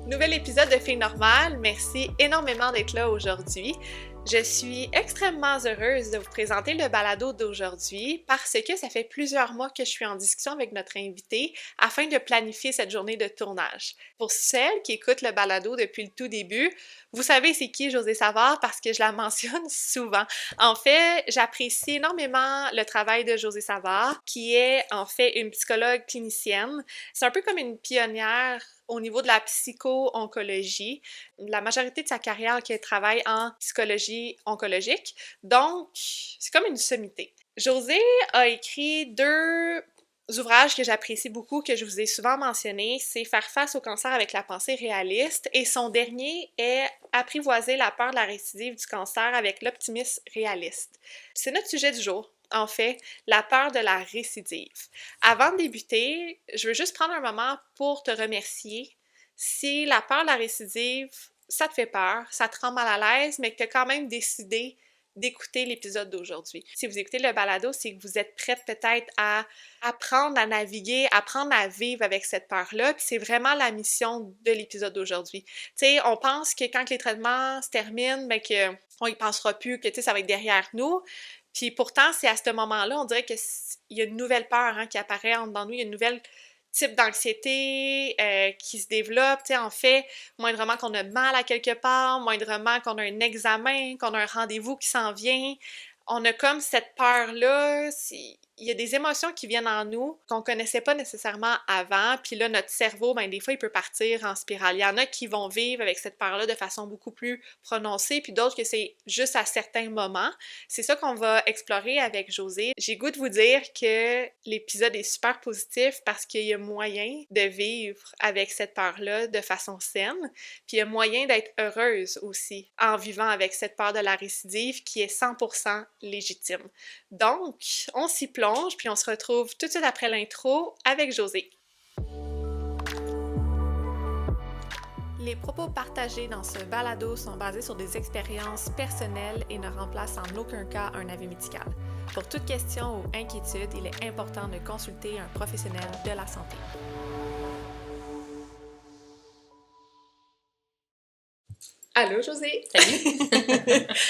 Nouvel épisode de Filles Normales. Merci énormément d'être là aujourd'hui. Je suis extrêmement heureuse de vous présenter le balado d'aujourd'hui parce que ça fait plusieurs mois que je suis en discussion avec notre invité afin de planifier cette journée de tournage. Pour celles qui écoutent le balado depuis le tout début, vous savez c'est qui Josée Savard parce que je la mentionne souvent. En fait, j'apprécie énormément le travail de Josée Savard, qui est en fait une psychologue clinicienne. C'est un peu comme une pionnière au niveau de la psycho-oncologie. La majorité de sa carrière qu'elle travaille en psychologie oncologique. Donc, c'est comme une sommité. Josée a écrit deux ouvrages que j'apprécie beaucoup, que je vous ai souvent mentionnés. C'est Faire face au cancer avec la pensée réaliste et son dernier est Apprivoiser la peur de la récidive du cancer avec l'optimisme réaliste. C'est notre sujet du jour. En fait, la peur de la récidive. Avant de débuter, je veux juste prendre un moment pour te remercier. Si la peur de la récidive, ça te fait peur, ça te rend mal à l'aise, mais que tu as quand même décidé d'écouter l'épisode d'aujourd'hui. Si vous écoutez le balado, c'est que vous êtes prête peut-être à apprendre à naviguer, apprendre à vivre avec cette peur-là, puis c'est vraiment la mission de l'épisode d'aujourd'hui. Tu sais, on pense que quand les traitements se terminent, ben que on y pensera plus, que tu sais, ça va être derrière nous. Puis pourtant, c'est à ce moment-là, on dirait qu'il y a une nouvelle peur qui apparaît en dedans de nous, il y a une nouvelle type d'anxiété qui se développe. Tu sais, en fait, moindrement qu'on a mal à quelque part, moindrement qu'on a un examen, qu'on a un rendez-vous qui s'en vient, on a comme cette peur-là. Il y a des émotions qui viennent en nous qu'on connaissait pas nécessairement avant, puis là, notre cerveau, ben des fois, il peut partir en spirale. Il y en a qui vont vivre avec cette peur-là de façon beaucoup plus prononcée, puis d'autres que c'est juste à certains moments. C'est ça qu'on va explorer avec Josée. J'ai goût de vous dire que l'épisode est super positif parce qu'il y a moyen de vivre avec cette peur-là de façon saine, puis il y a moyen d'être heureuse aussi en vivant avec cette peur de la récidive qui est 100% légitime. Donc, on s'y plonge, puis on se retrouve tout de suite après l'intro avec Josée. Les propos partagés dans ce balado sont basés sur des expériences personnelles et ne remplacent en aucun cas un avis médical. Pour toute question ou inquiétude, il est important de consulter un professionnel de la santé. Allô, Josée! Salut!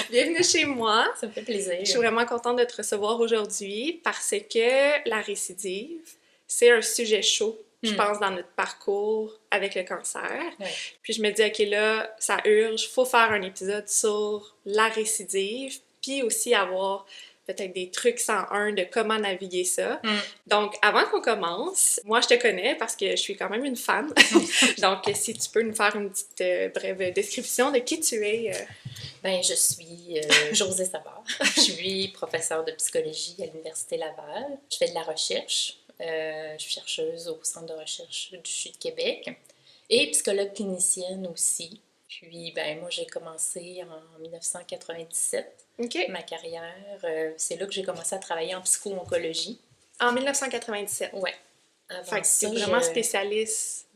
Bienvenue chez moi! Ça me fait plaisir. Je suis vraiment contente de te recevoir aujourd'hui parce que la récidive, c'est un sujet chaud, je pense, dans notre parcours avec le cancer. Ouais. Puis je me dis, OK, là, ça urge, faut faire un épisode sur la récidive, puis aussi avoir peut-être des trucs 101 de comment naviguer ça. Donc, avant qu'on commence, moi, je te connais parce que je suis quand même une fan. Donc, si tu peux nous faire une petite brève description de qui tu es. Ben, je suis Josée Savard. Je suis professeure de psychologie à l'Université Laval. Je fais de la recherche. Je suis chercheuse au Centre de recherche du CHU de Québec et psychologue clinicienne aussi. Puis, ben, moi, j'ai commencé en 1997 ma carrière. C'est là que j'ai commencé à travailler en psycho-oncologie. En 1997? Oui. Fait que c'est vraiment spécialiste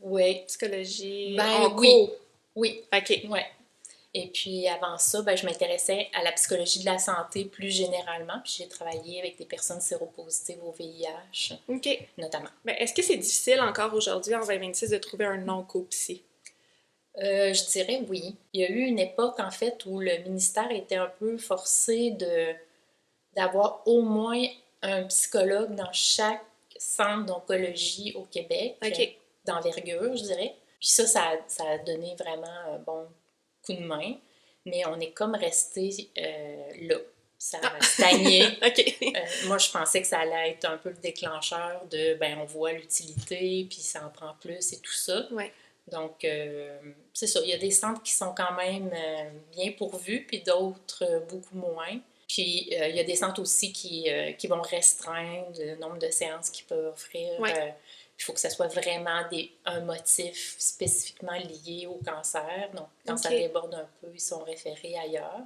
psychologie, ben, oui. OK. Ouais. Et puis avant ça, ben, je m'intéressais à la psychologie de la santé plus généralement. Puis j'ai travaillé avec des personnes séropositives au VIH, notamment. Mais est-ce que c'est difficile encore aujourd'hui, en 2026, de trouver un oncopsy? Je dirais oui. Il y a eu une époque, en fait, où le ministère était un peu forcé d'avoir au moins un psychologue dans chaque centre d'oncologie au Québec, d'envergure, je dirais. Puis ça a donné vraiment un bon coup de main, mais on est comme resté là. Ça a stagné. Moi, je pensais que ça allait être un peu le déclencheur de, ben, on voit l'utilité, puis ça en prend plus et tout ça. Ouais. Donc, c'est ça. Il y a des centres qui sont quand même bien pourvus, puis d'autres beaucoup moins. Puis, il y a des centres aussi qui vont restreindre le nombre de séances qu'ils peuvent offrir. Il faut que ça soit vraiment un motif spécifiquement lié au cancer. Donc, quand ça déborde un peu, ils sont référés ailleurs.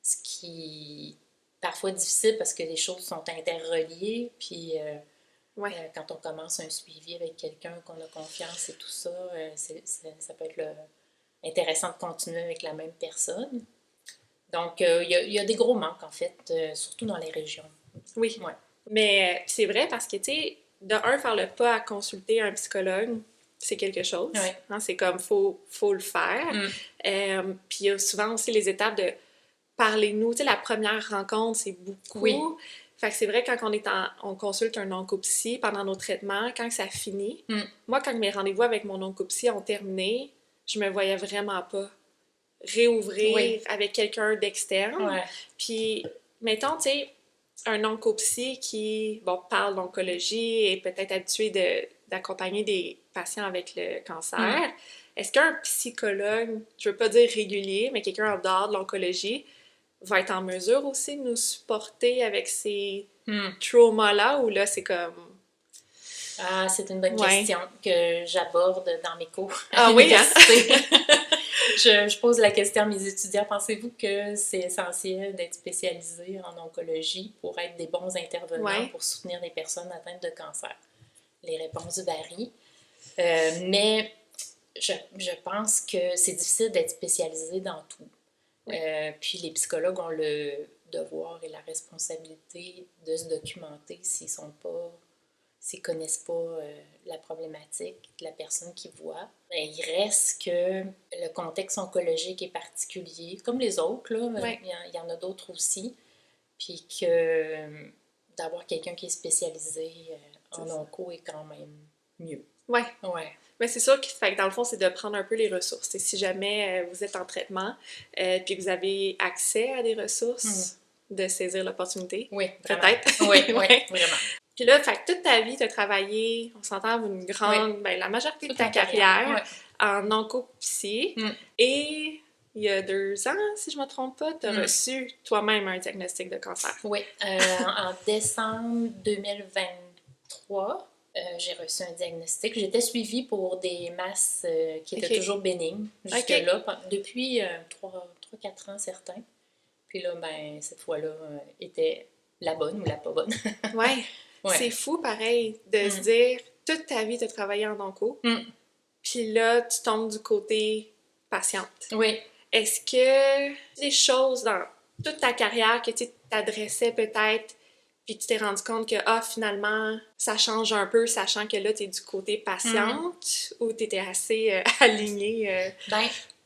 Ce qui est parfois difficile parce que les choses sont interreliées. Puis, quand on commence un suivi avec quelqu'un qu'on a confiance et tout ça, ça peut être intéressant de continuer avec la même personne. Donc, il y a des gros manques, en fait, surtout dans les régions. Oui, mais c'est vrai parce que, tu sais, de un, faire le pas à consulter un psychologue, c'est quelque chose. Ouais. Hein, c'est comme, faut le faire. Puis il y a souvent aussi les étapes de parlez-nous. Tu sais, la première rencontre, c'est beaucoup. Oui. Fait que c'est vrai, quand on consulte un oncopsy pendant nos traitements, quand ça finit, moi, quand mes rendez-vous avec mon oncopsy ont terminé, je me voyais vraiment pas réouvrir avec quelqu'un d'externe. Ouais. Puis, mettons, tu sais, un oncopsy qui, bon, parle d'oncologie et peut-être habitué d'accompagner des patients avec le cancer, est-ce qu'un psychologue, je veux pas dire régulier, mais quelqu'un en dehors de l'oncologie, va être en mesure aussi de nous supporter avec ces traumas-là, ou là, c'est comme... Ah, c'est une bonne question que j'aborde dans mes cours à Ah oui, l'université. Je pose la question à mes étudiants. Pensez-vous que c'est essentiel d'être spécialisé en oncologie pour être des bons intervenants pour soutenir les personnes atteintes de cancer? Les réponses varient. Mais je pense que c'est difficile d'être spécialisé dans tout. Puis les psychologues ont le devoir et la responsabilité de se documenter s'ils connaissent pas la problématique de la personne qui voit. Mais il reste que le contexte oncologique est particulier, comme les autres, là. Il y en a d'autres aussi. Puis que d'avoir quelqu'un qui est spécialisé en onco est quand même mieux. Ouais. Ouais. Mais c'est sûr que dans le fond, c'est de prendre un peu les ressources. Et si jamais vous êtes en traitement puis que vous avez accès à des ressources, de saisir l'opportunité. Oui, vraiment. Peut-être. Oui, vraiment. Puis là, fait que toute ta vie, tu as travaillé, on s'entend, une grande, la majorité de ta carrière en oncopsy. Et il y a 2 ans, si je ne me trompe pas, tu as reçu toi-même un diagnostic de cancer. Oui, en décembre 2023. J'ai reçu un diagnostic. J'étais suivie pour des masses qui étaient toujours bénignes jusque-là, depuis 3-4 ans certains. Puis là, cette fois-là, était la bonne ou la pas bonne. Ouais. C'est fou, pareil, de se dire, toute ta vie, tu as travaillé en onco, puis là, tu tombes du côté patiente. Oui. Est-ce que des choses dans toute ta carrière que tu t'adressais peut-être, puis tu t'es rendu compte que, finalement, ça change un peu, sachant que là, tu es du côté patiente, ou tu étais assez alignée?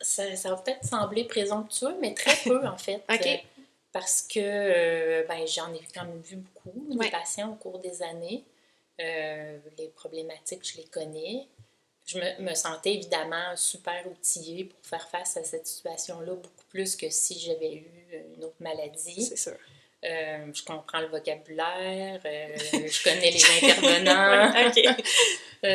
Ça va peut-être sembler présomptueux, mais très peu, en fait. OK. Parce que j'en ai quand même vu beaucoup, des patients au cours des années. Les problématiques, je les connais. Je me sentais évidemment super outillée pour faire face à cette situation-là, beaucoup plus que si j'avais eu une autre maladie. C'est sûr. Je comprends le vocabulaire, je connais les intervenants.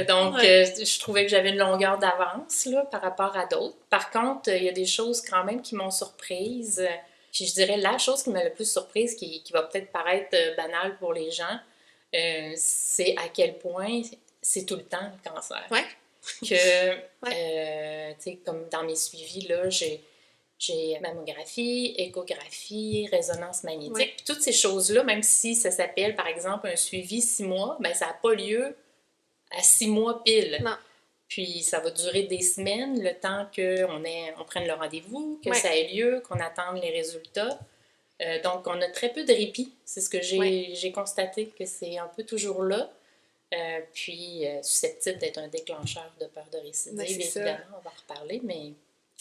Donc, je trouvais que j'avais une longueur d'avance là, par rapport à d'autres. Par contre, il y a des choses quand même qui m'ont surprise. Puis je dirais la chose qui m'a le plus surprise, qui va peut-être paraître banale pour les gens, c'est à quel point c'est tout le temps le cancer. Ouais. Que, tu sais, comme dans mes suivis, là, j'ai mammographie, échographie, résonance magnétique. Puis toutes ces choses-là, même si ça s'appelle, par exemple, un suivi 6 mois, ça n'a pas lieu à 6 mois pile. Non. Puis ça va durer des semaines, le temps qu'on prenne le rendez-vous, que ça ait lieu, qu'on attende les résultats. Donc, on a très peu de répit. C'est ce que j'ai constaté, que c'est un peu toujours là. Puis, susceptible d'être un déclencheur de peur de récidive. Évidemment, on va en reparler, mais...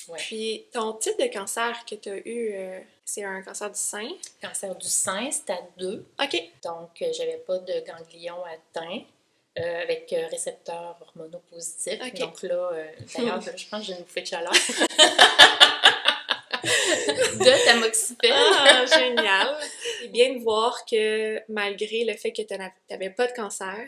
Ouais. Puis, ton type de cancer que tu as eu, c'est un cancer du sein? Cancer du sein, stade 2. OK. Donc, j'avais pas de ganglion atteint. Avec récepteurs hormonaux positifs. Okay. Donc là, d'ailleurs, je pense que j'ai une bouffée de chaleur. De tamoxifène. Ah, génial! C'est bien de voir que malgré le fait que tu n'avais pas de cancer,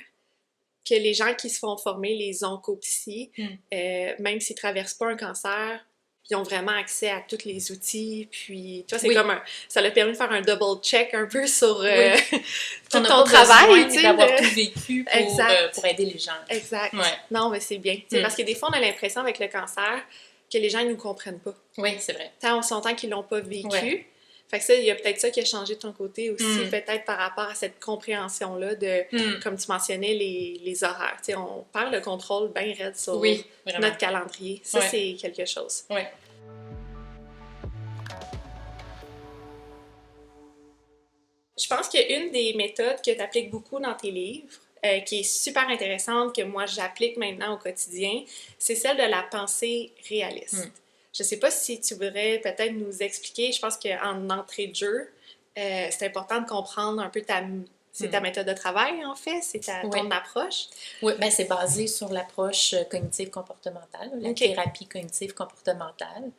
que les gens qui se font former, les oncopsies, même s'ils ne traversent pas un cancer, ils ont vraiment accès à tous les outils, puis tu vois, c'est comme ça leur permis de faire un double check un peu sur tout ton travail, tu sais, d'avoir tout vécu pour aider les gens. Exact. Ouais. Non, mais c'est bien. Parce que des fois, on a l'impression avec le cancer que les gens ne nous comprennent pas. Oui, c'est vrai. Tant on s'entend qu'ils l'ont pas vécu. Fait que ça, il y a peut-être ça qui a changé de ton côté aussi, peut-être par rapport à cette compréhension-là de, comme tu mentionnais, les horaires. Tu sais, on perd le contrôle bien raide sur notre calendrier. Ça, c'est quelque chose. Oui. Je pense qu'une des méthodes que tu appliques beaucoup dans tes livres, qui est super intéressante, que moi j'applique maintenant au quotidien, c'est celle de la pensée réaliste. Je sais pas si tu voudrais peut-être nous expliquer, je pense qu'en entrée de jeu, c'est important de comprendre un peu c'est ta méthode de travail, en fait, c'est ton approche. Oui, bien, c'est basé sur l'approche cognitive comportementale, la thérapie cognitive comportementale.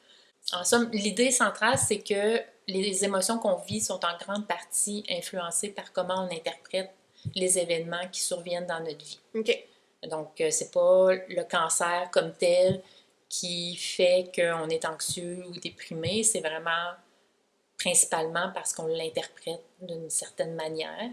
En somme, l'idée centrale, c'est que les émotions qu'on vit sont en grande partie influencées par comment on interprète les événements qui surviennent dans notre vie. Donc, c'est pas le cancer comme tel qui fait qu'on est anxieux ou déprimé, c'est vraiment principalement parce qu'on l'interprète d'une certaine manière.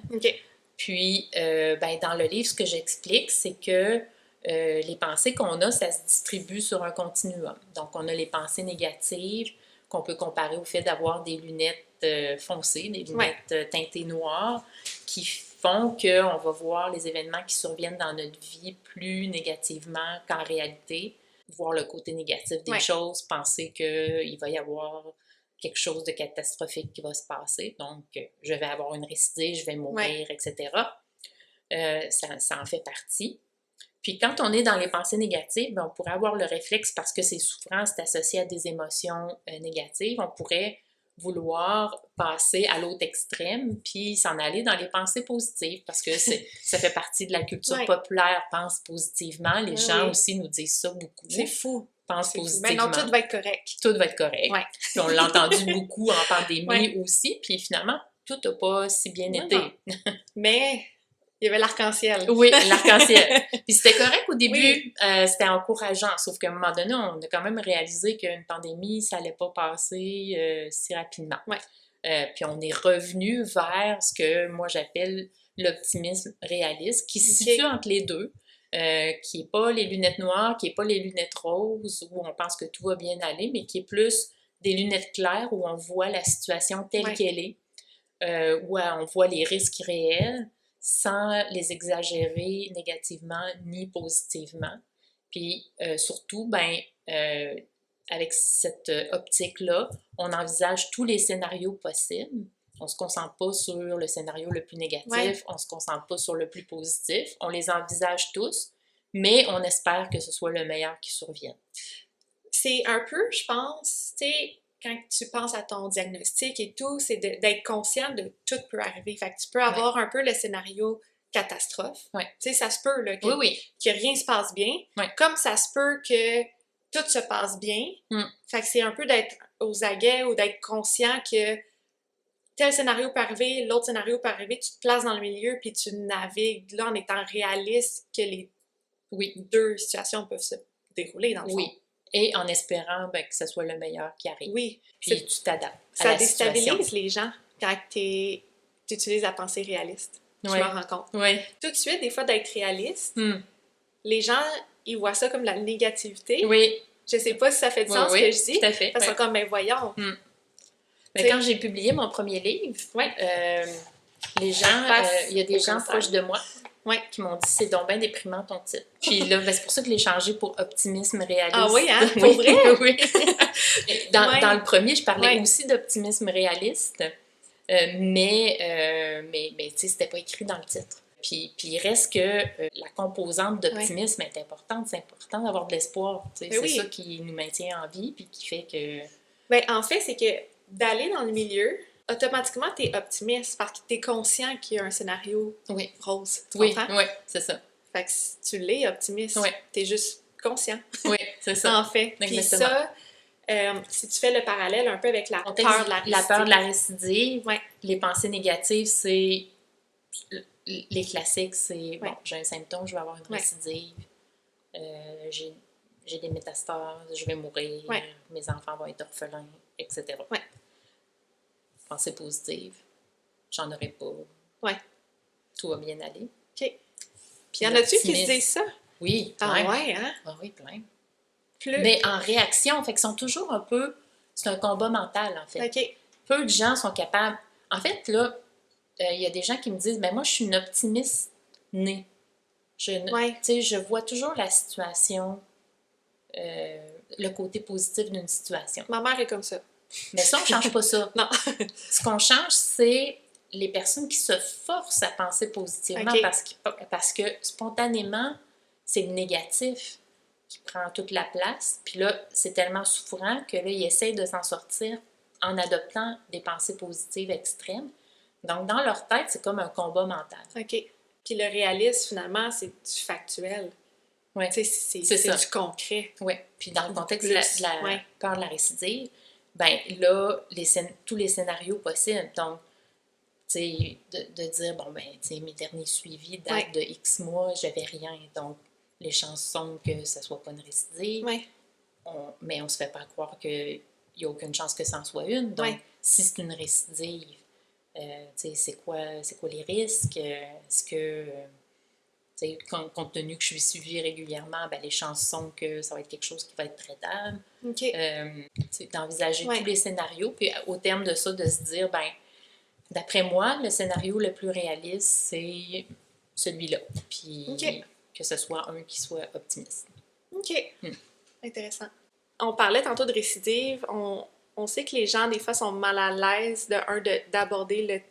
Puis, ben, dans le livre, ce que j'explique, c'est que les pensées qu'on a, ça se distribue sur un continuum. Donc, on a les pensées négatives qu'on peut comparer au fait d'avoir des lunettes foncées, des lunettes teintées noires, qui font qu'on va voir les événements qui surviennent dans notre vie plus négativement qu'en réalité, voir le côté négatif des choses, penser qu'il va y avoir quelque chose de catastrophique qui va se passer. Donc, je vais avoir une récidive, je vais mourir, etc. Ça en fait partie. Puis quand on est dans les pensées négatives, bien, on pourrait avoir le réflexe, parce que c'est souffrant, c'est associé à des émotions négatives, on pourrait vouloir passer à l'autre extrême, puis s'en aller dans les pensées positives, parce que ça fait partie de la culture populaire, pense positivement. Les gens aussi nous disent ça beaucoup. C'est fou. Pense positivement. Mais non, tout va être correct. Tout va être correct. Puis on l'a entendu beaucoup en pandémie aussi, puis finalement, tout n'a pas si bien été. Mais il y avait l'arc-en-ciel. Oui, l'arc-en-ciel. Puis c'était correct au début, c'était encourageant, sauf qu'à un moment donné, on a quand même réalisé qu'une pandémie, ça n'allait pas passer si rapidement. Puis on est revenu vers ce que moi j'appelle l'optimisme réaliste, qui se situe entre les deux. Qui n'est pas les lunettes noires, qui n'est pas les lunettes roses, où on pense que tout va bien aller, mais qui est plus des lunettes claires, où on voit la situation telle qu'elle est, où on voit les risques réels, sans les exagérer négativement ni positivement. Puis surtout, ben, avec cette optique-là, on envisage tous les scénarios possibles. On ne se concentre pas sur le scénario le plus négatif, on ne se concentre pas sur le plus positif. On les envisage tous, mais on espère que ce soit le meilleur qui survienne. C'est un peu, je pense, tu sais, quand tu penses à ton diagnostic et tout, c'est d'être conscient de tout peut arriver. Fait que tu peux avoir un peu le scénario catastrophe. Tu sais, ça se peut là, que rien se passe bien, comme ça se peut que tout se passe bien. Fait que c'est un peu d'être aux aguets ou d'être conscient que tel scénario peut arriver, l'autre scénario peut arriver, tu te places dans le milieu puis tu navigues là en étant réaliste que les deux situations peuvent se dérouler dans le fond. Et en espérant que ce soit le meilleur qui arrive. Puis tu t'adaptes à ça la situation. Ça déstabilise les gens quand tu utilises la pensée réaliste. Je m'en rends compte. Tout de suite, des fois, d'être réaliste, les gens, ils voient ça comme la négativité. Je sais pas si ça fait du sens ce que je dis. Tout à fait. Parce que comme, mais voyons. Mais quand j'ai publié mon premier livre, les gens, il y a des gens proches de moi qui m'ont dit « C'est donc bien déprimant ton titre ». Puis là, c'est pour ça que je l'ai changé pour « Optimisme réaliste ». Ah oui, hein? Pour vrai? Oui. Dans le premier, je parlais aussi d'optimisme réaliste, mais tu sais, c'était pas écrit dans le titre. Puis il reste que la composante d'optimisme est importante. C'est important d'avoir de l'espoir. C'est ça qui nous maintient en vie puis qui fait que... Ben, en fait, c'est que d'aller dans le milieu, automatiquement, tu es optimiste parce que tu es conscient qu'il y a un scénario rose. Tu comprends? Oui, c'est ça. Fait que si tu l'es optimiste, tu es juste conscient. Oui, c'est ça. En fait. Puis ça, si tu fais le parallèle un peu avec la peur de la récidive. La peur de la récidive, les pensées négatives, c'est... Les classiques, c'est bon, j'ai un symptôme, je vais avoir une récidive, j'ai des métastases, je vais mourir, mes enfants vont être orphelins, etc. Pensée positive, j'en aurai pas, tout va bien aller. Puis y en a-tu qui se disent ça? Oui, plein. Ah ouais, hein? Ah oui, plein. Mais en réaction, fait qu'ils sont toujours un peu... C'est un combat mental, en fait. Peu de gens sont capables... En fait, là, il y a des gens qui me disent « Ben moi, je suis une optimiste née. Je vois toujours la situation, le côté positif d'une situation. » Ma mère est comme ça. Mais ça, on ne change pas ça. Non. Ce qu'on change, c'est les personnes qui se forcent à penser positivement OK. parce que spontanément, c'est le négatif qui prend toute la place. Puis là, c'est tellement souffrant que là, ils essayent de s'en sortir en adoptant des pensées positives extrêmes. Donc, dans leur tête, c'est comme un combat mental. OK. Puis le réalisme, finalement, c'est du factuel. Ouais. Tu sais, C'est c'est ça. du concret. Oui. Puis dans le contexte Plus, de la ouais. peur de la récidive, ben là, tous les scénarios possibles. Donc, tu sais, de dire, bon, ben, tu sais, mes derniers suivis datent de X mois, j'avais rien. Donc, les chances sont que ça soit pas une récidive. Ouais. Mais on se fait pas croire qu'il n'y a aucune chance que ça en soit une. Donc, si c'est une récidive, tu sais, c'est quoi les risques? Est-ce que, tu sais, compte tenu que je suis suivie régulièrement, ben, les chances sont que ça va être quelque chose qui va être traitable. OK. Tu sais, d'envisager tous les scénarios, puis au terme de ça, de se dire, ben, d'après moi, le scénario le plus réaliste, c'est celui-là. Puis que ce soit un qui soit optimiste. OK. Intéressant. On parlait tantôt de récidive. On sait que les gens, des fois, sont mal à l'aise d'aborder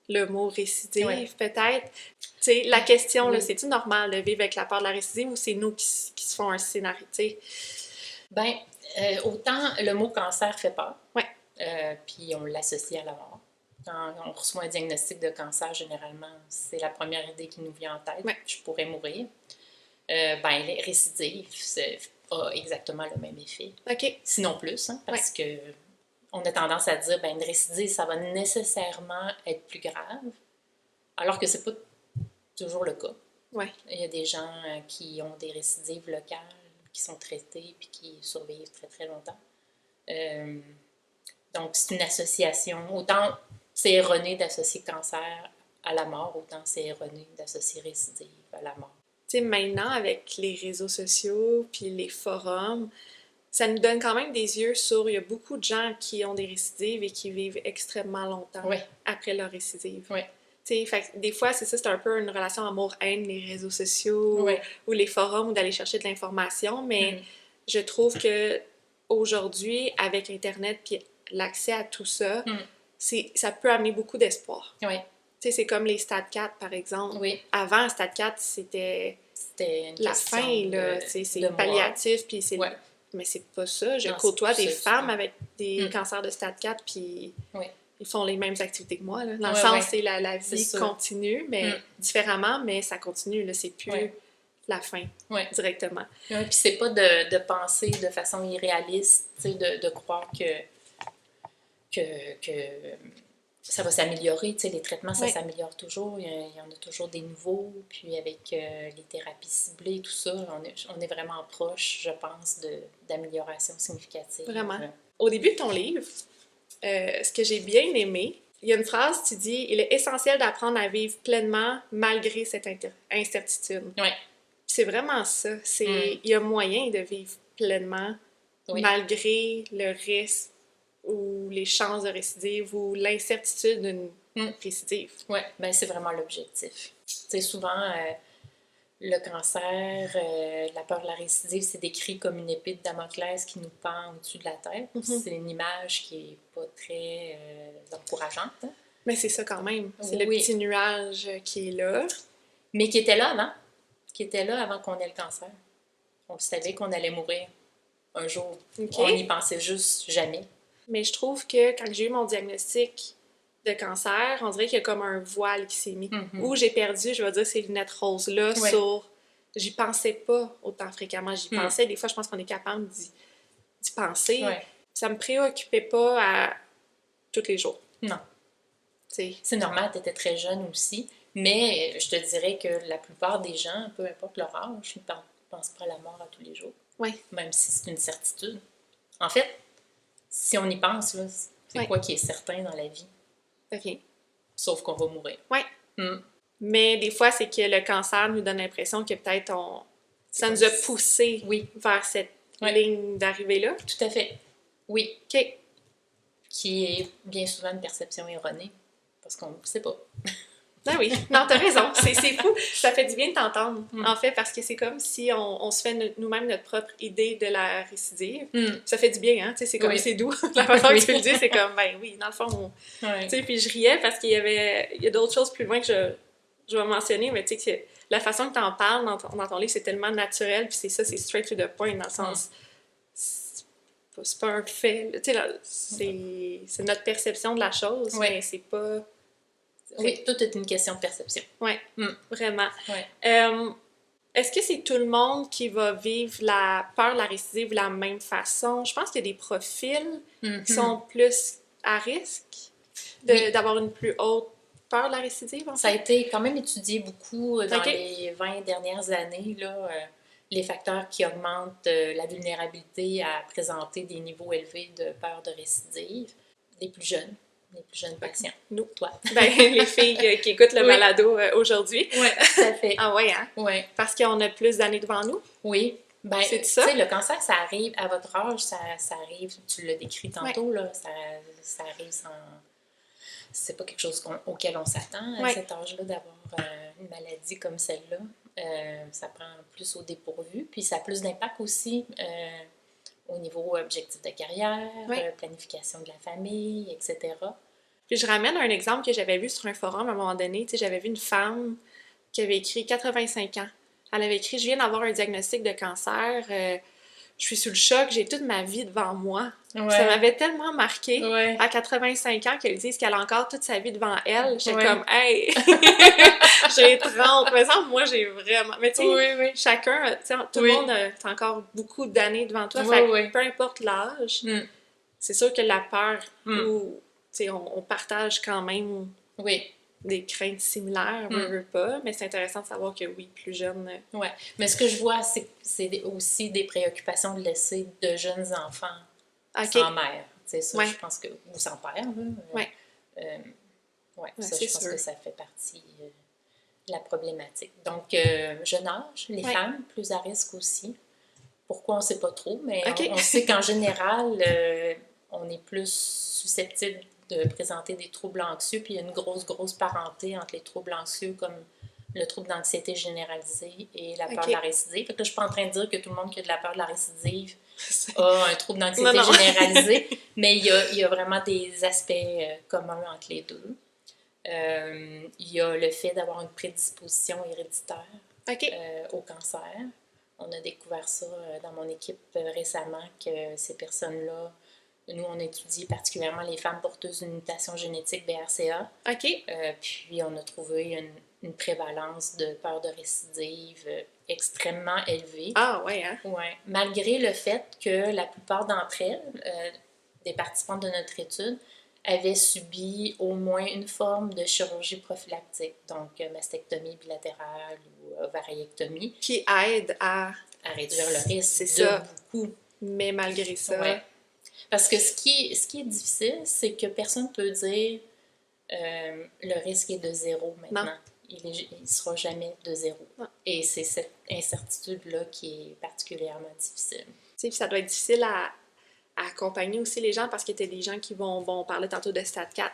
le mot récidive, peut-être. Tu sais, la question, là, c'est-tu normal de vivre avec la peur de la récidive ou c'est nous qui se font un scénario, tu sais? Bien, autant le mot cancer fait peur. Ouais. Puis on l'associe à la mort. Quand on reçoit un diagnostic de cancer, généralement, c'est la première idée qui nous vient en tête. Ouais. Je pourrais mourir. Ben, les récidives, a exactement le même effet. OK. Sinon plus, hein, parce que on a tendance à dire, ben, une récidive, ça va nécessairement être plus grave, alors que c'est pas toujours le cas. Ouais. Il y a des gens qui ont des récidives locales, qui sont traités puis qui survivent très, très longtemps. Donc, c'est une association. Autant c'est erroné d'associer cancer à la mort, autant c'est erroné d'associer récidive à la mort. Tu sais, maintenant, avec les réseaux sociaux puis les forums, ça nous donne quand même des yeux sur... Il y a beaucoup de gens qui ont des récidives et qui vivent extrêmement longtemps après leur récidive. Oui. Tu sais, des fois, c'est ça, c'est un peu une relation amour-haine, les réseaux sociaux ou les forums, ou d'aller chercher de l'information, mais je trouve que aujourd'hui, avec Internet puis l'accès à tout ça, ça peut amener beaucoup d'espoir. Oui. Tu sais, c'est comme les Stade 4, par exemple. Oui. Avant, Stade 4, c'était la fin, là. C'est palliatif, puis c'est... Mais c'est pas ça. Je côtoie des femmes avec des cancers de Stade 4, puis ils font les mêmes activités que moi, là. Dans le sens, c'est la vie continue, mais différemment, mais ça continue, là. C'est plus la fin, directement. Puis c'est pas de penser de façon irréaliste, tu sais, de croire que ça va s'améliorer, tu sais, les traitements, ça s'améliore toujours, il y en a toujours des nouveaux, puis avec les thérapies ciblées, tout ça, on est vraiment proche, je pense, d'amélioration significative. Vraiment. Au début de ton livre, ce que j'ai bien aimé, il y a une phrase, tu dis « Il est essentiel d'apprendre à vivre pleinement malgré cette incertitude. » C'est vraiment ça, il y a moyen de vivre pleinement malgré le risque ou les chances de récidive ou l'incertitude d'une récidive. Oui, bien c'est vraiment l'objectif. Tu sais, souvent, le cancer, la peur de la récidive, c'est décrit comme une épée de Damoclès qui nous pend au-dessus de la tête. C'est une image qui n'est pas très encourageante. Hein? Mais c'est ça quand même. C'est le petit nuage qui est là. Mais qui était là avant. Qui était là avant qu'on ait le cancer. On savait qu'on allait mourir un jour. On n'y pensait juste jamais. Mais je trouve que quand j'ai eu mon diagnostic de cancer, on dirait qu'il y a comme un voile qui s'est mis. Où j'ai perdu, je vais dire, ces lunettes roses-là sur... J'y pensais pas autant fréquemment. J'y pensais. Des fois, je pense qu'on est capable d'y penser. Ça me préoccupait pas à tous les jours. Non. C'est normal, tu étais très jeune aussi. Mais je te dirais que la plupart des gens, peu importe leur âge, ne pensent pas à la mort à tous les jours. Même si c'est une certitude. En fait, si on y pense, là, c'est quoi qui est certain dans la vie? OK. Sauf qu'on va mourir. Mais des fois, c'est que le cancer nous donne l'impression que peut-être ça nous a poussé vers cette ligne d'arrivée-là. Tout à fait. Oui. OK. Qui est bien souvent une perception erronée, parce qu'on ne sait pas. Ah oui, non, t'as raison, c'est fou. Ça fait du bien de t'entendre, Mm. en fait, parce que c'est comme si on se fait nous-mêmes notre propre idée de la récidive. Mm. Ça fait du bien, hein, tu sais, c'est comme, Oui. c'est doux. La façon Oui. que tu le dis, c'est comme, ben oui, dans le fond, Ouais. tu sais, puis je riais parce qu'il y a d'autres choses plus loin que je vais mentionner, mais tu sais, que la façon que t'en parles dans ton livre, c'est tellement naturel, puis c'est ça, c'est straight to the point, dans le sens, c'est pas un fait, tu sais, c'est notre perception de la chose, Oui. mais c'est pas... Oui, tout est une question de perception. Oui, Mm. vraiment. Ouais. Est-ce que c'est tout le monde qui va vivre la peur de la récidive de la même façon? Je pense qu'il y a des profils qui sont plus à risque d'avoir une plus haute peur de la récidive, en fait. Ça a été quand même étudié beaucoup dans Ok. les 20 dernières années, là, les facteurs qui augmentent la vulnérabilité à présenter des niveaux élevés de peur de récidive. Les plus jeunes patients. Nous. Toi. Ben, les filles qui écoutent le Oui. balado aujourd'hui. Oui, tout à fait. Ah ouais, hein? Ouais. Parce qu'on a plus d'années devant nous. Oui. Ben, C'est tu ça? sais, le cancer, ça arrive à votre âge, ça arrive, tu l'as décrit tantôt, là, ça arrive sans... C'est pas quelque chose auquel on s'attend à cet âge-là d'avoir une maladie comme celle-là. Ça prend plus au dépourvu, puis ça a plus d'impact aussi au niveau objectif de carrière, planification de la famille, etc. Puis je ramène un exemple que j'avais vu sur un forum à un moment donné. Tu sais, j'avais vu une femme qui avait écrit 85 ans. Elle avait écrit « Je viens d'avoir un diagnostic de cancer. Je suis sous le choc. J'ai toute ma vie devant moi. Ouais. » Ça m'avait tellement marqué Ouais. à 85 ans qu'elle dise qu'elle a encore toute sa vie devant elle. J'étais Ouais. comme « Hey! J'ai 30. » Mais ça, moi, j'ai vraiment... Mais tu sais, chacun, tout le monde a encore beaucoup d'années devant toi. Fait que peu importe l'âge, c'est sûr que la peur ou... Tu sais, on partage quand même des craintes similaires, veut pas, mais c'est intéressant de savoir que oui, plus jeune... Oui, mais ce que je vois, c'est aussi des préoccupations de laisser de jeunes enfants sans mère. C'est ça, je pense que... Ou sans père, là. Ça, je pense que ça fait partie de la problématique. Donc, jeune âge, les femmes, plus à risque aussi. Pourquoi, on ne sait pas trop, mais on sait qu'en général, on est plus susceptible de présenter des troubles anxieux, puis il y a une grosse parenté entre les troubles anxieux comme le trouble d'anxiété généralisée et la peur de la récidive. Fait que là, je suis pas en train de dire que tout le monde qui a de la peur de la récidive a un trouble d'anxiété généralisée, mais il y a vraiment des aspects communs entre les deux. Il y a le fait d'avoir une prédisposition héréditaire au cancer. On a découvert ça dans mon équipe récemment, que ces personnes-là, nous, on étudie particulièrement les femmes porteuses d'une mutation génétique BRCA. Puis, on a trouvé une prévalence de peur de récidive extrêmement élevée. Ah, ouais, hein? Ouais. Malgré le fait que la plupart d'entre elles, des participantes de notre étude, avaient subi au moins une forme de chirurgie prophylactique, donc mastectomie bilatérale ou ovariectomie. Qui aide à réduire le risque beaucoup. Mais malgré ça... Parce que ce qui est difficile, c'est que personne ne peut dire le risque est de 0 maintenant. Non. Il ne sera jamais de 0. Non. Et c'est cette incertitude-là qui est particulièrement difficile. Puis ça doit être difficile à accompagner aussi les gens, parce qu'il y a des gens qui vont parler tantôt de stade 4,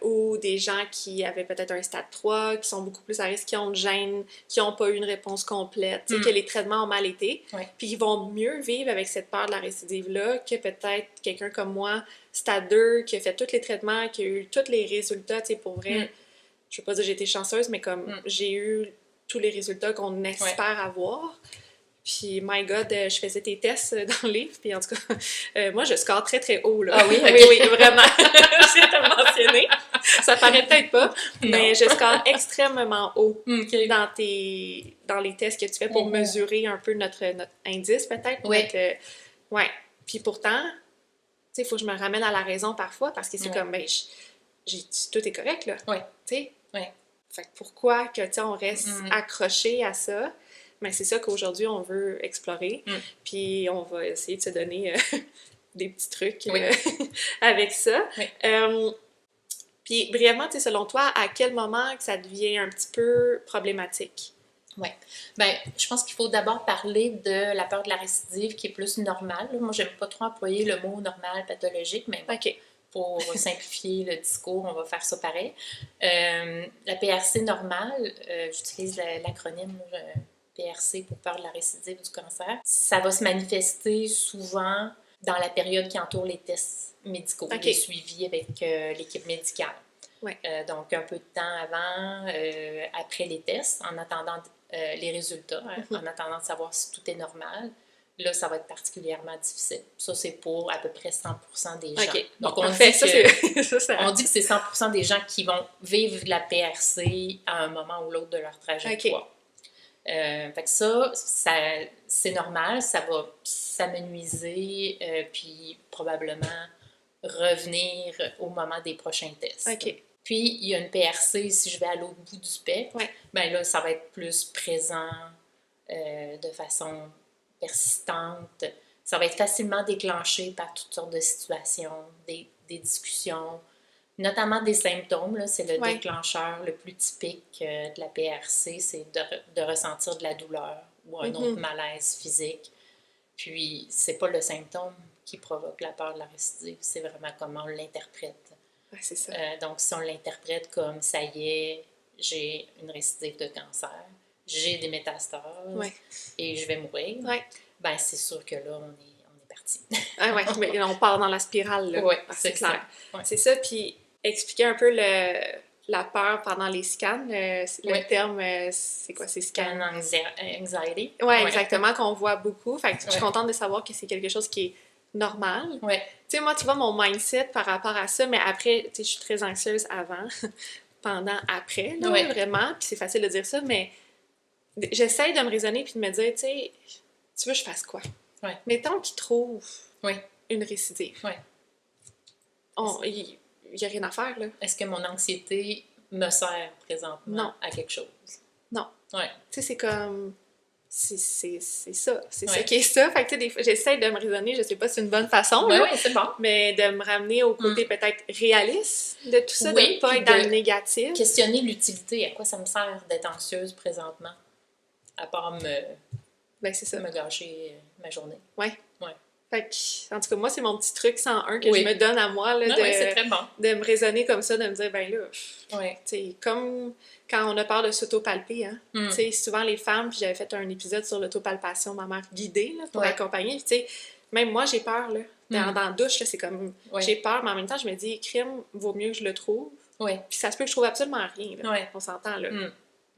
ou des gens qui avaient peut-être un stade 3, qui sont beaucoup plus à risque, qui ont une gêne, qui n'ont pas eu une réponse complète, que les traitements ont mal été, puis qui vont mieux vivre avec cette peur de la récidive-là que peut-être quelqu'un comme moi, stade 2, qui a fait tous les traitements, qui a eu tous les résultats, pour vrai. Je ne veux pas dire que j'ai été chanceuse, mais comme j'ai eu tous les résultats qu'on espère avoir. Puis, my God, je faisais tes tests dans le livre, puis en tout cas, moi, je score très, très haut, là. Ah oui? Okay. Oui, vraiment. J'ai te mentionné. Ça paraît peut-être pas, mais je score extrêmement haut dans les tests que tu fais pour mesurer un peu notre indice, peut-être. Puis pourtant, tu sais, il faut que je me ramène à la raison parfois, parce que c'est comme, ben, tout est correct, là. Tu sais? Fait que pourquoi que, tu sais, on reste accroché à ça? Mais c'est ça qu'aujourd'hui, on veut explorer. Puis on va essayer de se donner des petits trucs avec ça. Puis brièvement, tu sais, selon toi, à quel moment que ça devient un petit peu problématique? Oui. Bien, je pense qu'il faut d'abord parler de la peur de la récidive qui est plus normale. Moi, j'aime pas trop employer le mot normal, pathologique, mais bon, pour simplifier le discours, on va faire ça pareil. La PRC normale, j'utilise l'acronyme PRC pour peur de la récidive du cancer. Ça va se manifester souvent dans la période qui entoure les tests médicaux, les suivis avec l'équipe médicale. Ouais. Donc, un peu de temps avant, après les tests, en attendant les résultats, en attendant de savoir si tout est normal. Là, ça va être particulièrement difficile. Ça, c'est pour à peu près 100% des gens. Donc, on dit que c'est 100% des gens qui vont vivre la PRC à un moment ou l'autre de leur trajectoire. Fait que ça, c'est normal, ça va s'amenuiser, puis probablement revenir au moment des prochains tests. Puis, il y a une PRC, si je vais à l'autre bout du spectre, ben là, ça va être plus présent de façon persistante. Ça va être facilement déclenché par toutes sortes de situations, des discussions, notamment des symptômes. C'est le déclencheur le plus typique de la PRC, c'est de ressentir de la douleur ou un autre malaise physique. Puis, c'est pas le symptôme qui provoque la peur de la récidive, c'est vraiment comment on l'interprète. C'est ça. Donc, si on l'interprète comme « ça y est, j'ai une récidive de cancer, j'ai des métastases et je vais mourir ben c'est sûr que là, on est parti. Mais on part dans la spirale, là. C'est clair. C'est ça, puis expliquer un peu la peur pendant les scans. Le terme, c'est quoi? C'est scan anxiety. Exactement, qu'on voit beaucoup. Fait que je suis contente de savoir que c'est quelque chose qui est normal. Tu sais, moi, tu vois, mon mindset par rapport à ça, mais après, tu sais, je suis très anxieuse avant, pendant, après, là, vraiment, puis c'est facile de dire ça, mais j'essaie de me raisonner puis de me dire, tu sais, tu veux que je fasse quoi? Mettons qu'ils trouvent une récidive. Il n'y a rien à faire, là. Est-ce que mon anxiété me sert présentement à quelque chose? Non. Tu sais, c'est comme... C'est ça. C'est ça qui est ça. Fait que, tu sais, des fois, j'essaie de me raisonner, je sais pas si c'est une bonne façon, c'est bon. Mais de me ramener au côté peut-être réaliste de tout ça, de ne pas être dans le négatif. Questionner l'utilité. À quoi ça me sert d'être anxieuse présentement? À part me gâcher ma journée. Fait que, en tout cas, moi, c'est mon petit truc 101 que je me donne à moi, là, c'est très bon. De me raisonner comme ça, de me dire, ben là, tu sais, comme quand on a peur de s'autopalper, hein, tu sais, souvent les femmes, puis j'avais fait un épisode sur l'autopalpation, ma mère guidée, là, pour accompagner, tu sais, même moi, j'ai peur, là, dans la douche, là, c'est comme, j'ai peur, mais en même temps, je me dis, crime, vaut mieux que je le trouve, puis ça se peut que je trouve absolument rien, là, on s'entend, là.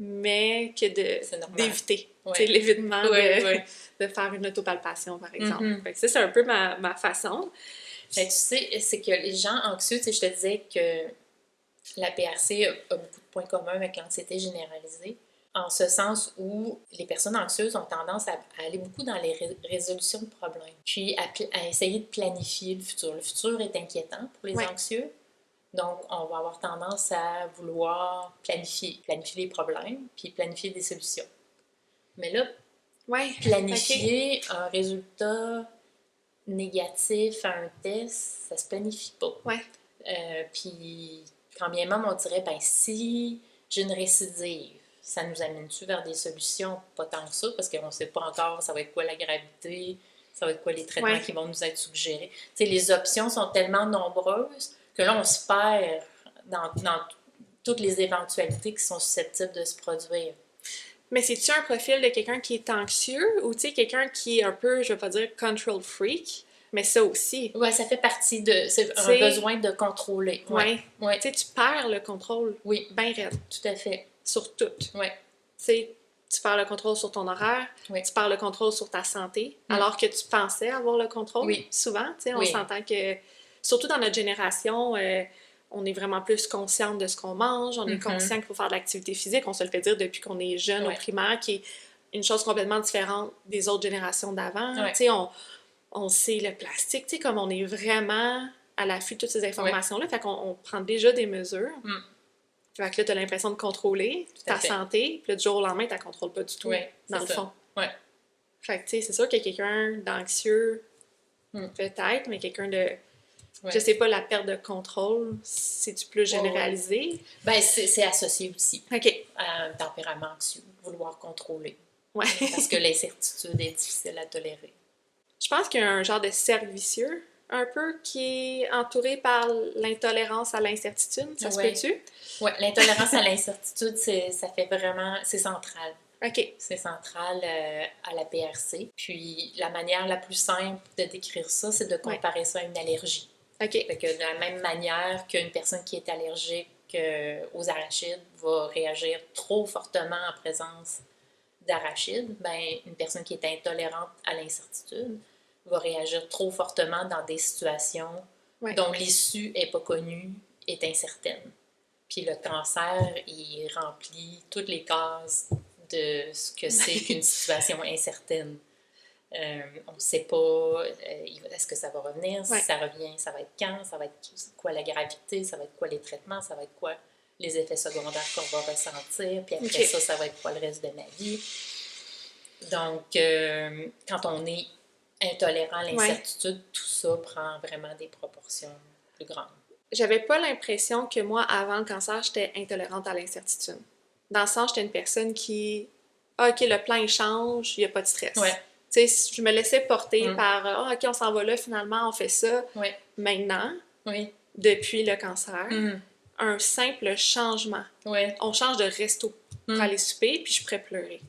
Mais que d'éviter, l'évitement de faire une autopalpation, par exemple. Fait que ça, c'est un peu ma façon. Ben, tu sais, c'est que les gens anxieux, tu sais, je te disais que la PRC a beaucoup de points communs avec l'anxiété généralisée, en ce sens où les personnes anxieuses ont tendance à aller beaucoup dans les résolutions de problèmes, puis à essayer de planifier le futur. Le futur est inquiétant pour les anxieux. Donc, on va avoir tendance à vouloir planifier les problèmes, puis planifier des solutions. Mais là, planifier un résultat négatif à un test, ça se planifie pas. Puis, quand bien même, on dirait, ben si j'ai une récidive, ça nous amène-tu vers des solutions? Pas tant que ça, parce qu'on ne sait pas encore ça va être quoi la gravité, ça va être quoi les traitements qui vont nous être suggérés. Tu sais, les options sont tellement nombreuses que là, on se perd dans toutes les éventualités qui sont susceptibles de se produire. Mais c'est-tu un profil de quelqu'un qui est anxieux ou, tu sais, quelqu'un qui est un peu, je vais pas dire control freak, mais ça aussi. Ça fait partie de... C'est un besoin de contrôler. Tu sais, tu perds le contrôle. Ben raide. Tout à fait. Sur tout. Tu sais, tu perds le contrôle sur ton horaire, tu perds le contrôle sur ta santé, alors que tu pensais avoir le contrôle. Souvent, tu sais, on s'entend que... Surtout dans notre génération, on est vraiment plus consciente de ce qu'on mange, on est conscient qu'il faut faire de l'activité physique, on se le fait dire depuis qu'on est jeune au primaire, qui est une chose complètement différente des autres générations d'avant. Tu sais, on sait le plastique, tu sais, comme on est vraiment à l'affût de toutes ces informations-là, fait qu'on prend déjà des mesures. Fait que là, t'as l'impression de contrôler ta santé, puis là, du jour au lendemain, tu la contrôles pas du tout, dans le fond. Fait que, tu sais, c'est sûr qu'il y a quelqu'un d'anxieux, peut-être, mais quelqu'un de... Je sais pas, la perte de contrôle, c'est-tu plus généralisé? Ben, c'est associé aussi à un tempérament anxieux, vouloir contrôler. Parce que l'incertitude est difficile à tolérer. Je pense qu'il y a un genre de cercle vicieux un peu qui est entouré par l'intolérance à l'incertitude, ça se Ouais. peut-tu? Oui, l'intolérance à l'incertitude, ça fait vraiment, c'est central. OK. C'est central à la PRC. Puis la manière la plus simple de décrire ça, c'est de comparer ça à une allergie. OK. Fait que de la même manière qu'une personne qui est allergique aux arachides va réagir trop fortement en présence d'arachides, ben, une personne qui est intolérante à l'incertitude va réagir trop fortement dans des situations dont l'issue n'est pas connue, est incertaine. Puis le cancer, il remplit toutes les cases de ce que c'est qu'une situation incertaine. On ne sait pas est-ce que ça va revenir, si ça revient, ça va être quand, ça va être quoi la gravité, ça va être quoi les traitements, ça va être quoi les effets secondaires qu'on va ressentir, puis après ça va être quoi le reste de ma vie. Donc, quand on est intolérant à l'incertitude, tout ça prend vraiment des proportions plus grandes. J'avais pas l'impression que moi, avant le cancer, j'étais intolérante à l'incertitude. Dans le sens, j'étais une personne qui... Ah, OK, le plan, il change, il n'y a pas de stress. Tu sais, je me laissais porter par « Ah, OK, on s'en va là, finalement, on fait ça. » Maintenant, depuis le cancer, un simple changement. On change de resto pour aller souper, puis je pourrais pleurer.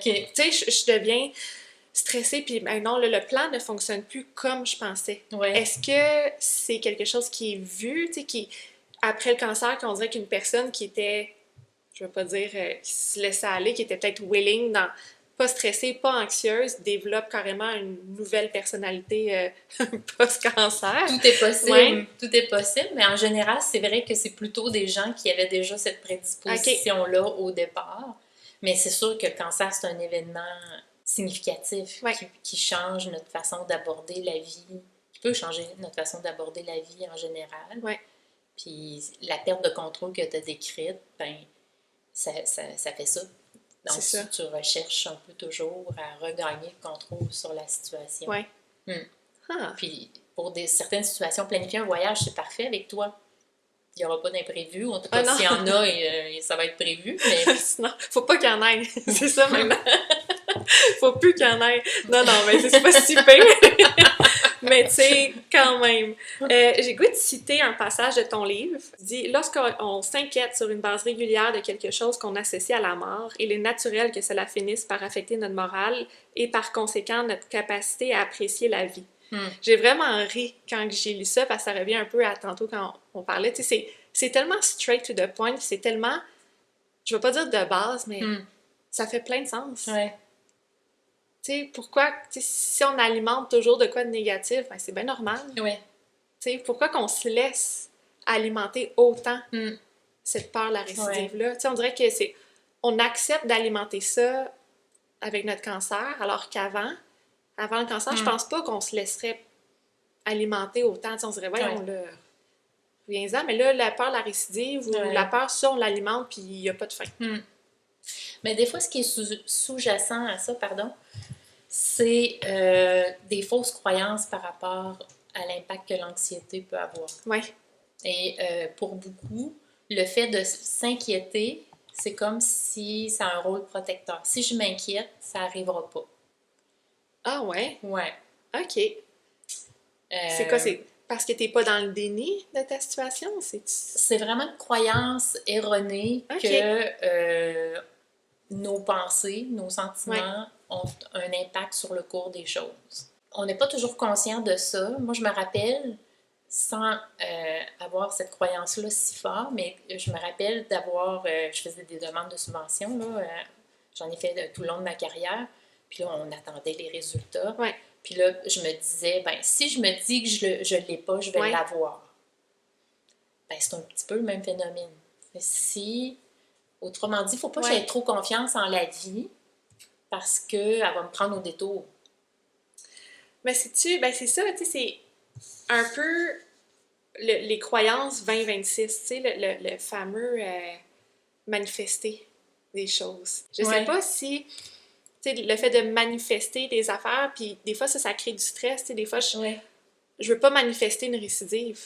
Tu sais, je deviens stressée, puis non, là, le plan ne fonctionne plus comme je pensais. Est-ce que c'est quelque chose qui est vu, tu sais, qui, après le cancer, qu'on dirait qu'une personne qui était, je veux pas dire, qui se laissait aller, qui était peut-être willing, pas stressée, pas anxieuse, développe carrément une nouvelle personnalité post-cancer? Tout est possible, tout est possible, mais en général, c'est vrai que c'est plutôt des gens qui avaient déjà cette prédisposition-là au départ. Mais c'est sûr que le cancer, c'est un événement significatif qui change notre façon d'aborder la vie, qui peut changer notre façon d'aborder la vie en général. Puis la perte de contrôle que tu as décrite, ben, ça fait ça. Donc, tu recherches un peu toujours à regagner le contrôle sur la situation. Puis pour certaines situations, planifier un voyage, c'est parfait avec toi. Il n'y aura pas d'imprévu. En tout cas, s'il y en a, ça va être prévu. Mais... Sinon, faut pas qu'il y en ait. C'est ça maintenant. Faut plus qu'il y en ait. Non, mais c'est pas si pire. Mais tu sais, quand même. J'ai goût de citer un passage de ton livre. Il dit « Lorsqu'on s'inquiète sur une base régulière de quelque chose qu'on associe à la mort, il est naturel que cela finisse par affecter notre morale et par conséquent notre capacité à apprécier la vie. » J'ai vraiment ri quand j'ai lu ça parce que ça revient un peu à tantôt quand on parlait. Tu sais, c'est tellement straight to the point, c'est tellement, je veux pas dire de base, mais ça fait plein de sens. Tu sais, pourquoi, si on alimente toujours de quoi de négatif, ben c'est bien normal. Tu sais, pourquoi qu'on se laisse alimenter autant cette peur, la récidive-là? Tu sais, on dirait que on accepte d'alimenter ça avec notre cancer, alors qu'avant le cancer, je pense pas qu'on se laisserait alimenter autant. T'sais, on se dirait, voyons, là, viens-en. Mais là, la peur, la récidive, ou la peur, ça, on l'alimente, puis il n'y a pas de fin. Mais des fois, ce qui est sous-jacent à ça, c'est des fausses croyances par rapport à l'impact que l'anxiété peut avoir. Et pour beaucoup, le fait de s'inquiéter, c'est comme si ça a un rôle protecteur. Si je m'inquiète, ça n'arrivera pas. Ah ouais? Ouais. OK. C'est quoi? C'est parce que t'es pas dans le déni de ta situation? C'est vraiment une croyance erronée que nos pensées, nos sentiments ont un impact sur le cours des choses. On n'est pas toujours conscient de ça. Moi, je me rappelle, sans avoir cette croyance-là si fort, mais je me rappelle d'avoir... je faisais des demandes de subvention, là, j'en ai fait tout le long de ma carrière. Puis là, on attendait les résultats. Puis là, je me disais, ben si je me dis que je ne l'ai pas, je vais l'avoir. Ben c'est un petit peu le même phénomène. Mais autrement dit, il ne faut pas que j'aie trop confiance en la vie parce qu'elle va me prendre au détour. Mais ben c'est ça, tu sais, c'est un peu les croyances 2026, tu sais, le fameux manifester des choses. Je sais pas si... Tu sais, le fait de manifester des affaires, puis des fois, ça crée du stress. Tu sais, des fois, je veux pas manifester une récidive.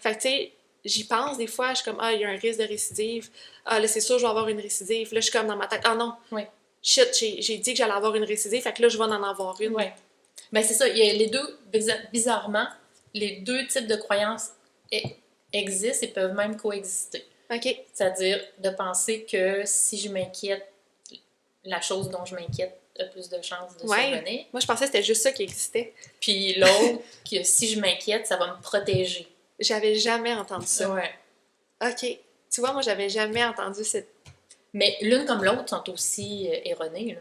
Fait que, tu sais, j'y pense des fois, je suis comme, il y a un risque de récidive. Là, c'est sûr, je vais avoir une récidive. Là, je suis comme dans ma tête, non, shit, j'ai dit que j'allais avoir une récidive, fait que là, je vais en avoir une. Ben, c'est ça, il y a les deux, bizarrement, les deux types de croyances existent et peuvent même coexister. OK. C'est-à-dire de penser que si je m'inquiète, la chose dont je m'inquiète a plus de chances de survenir. Moi, je pensais que c'était juste ça qui existait. Puis l'autre, que si je m'inquiète, ça va me protéger. J'avais jamais entendu ça. Ouais. OK. Tu vois, moi, j'avais jamais entendu cette... Mais l'une comme l'autre sont aussi erronées, là.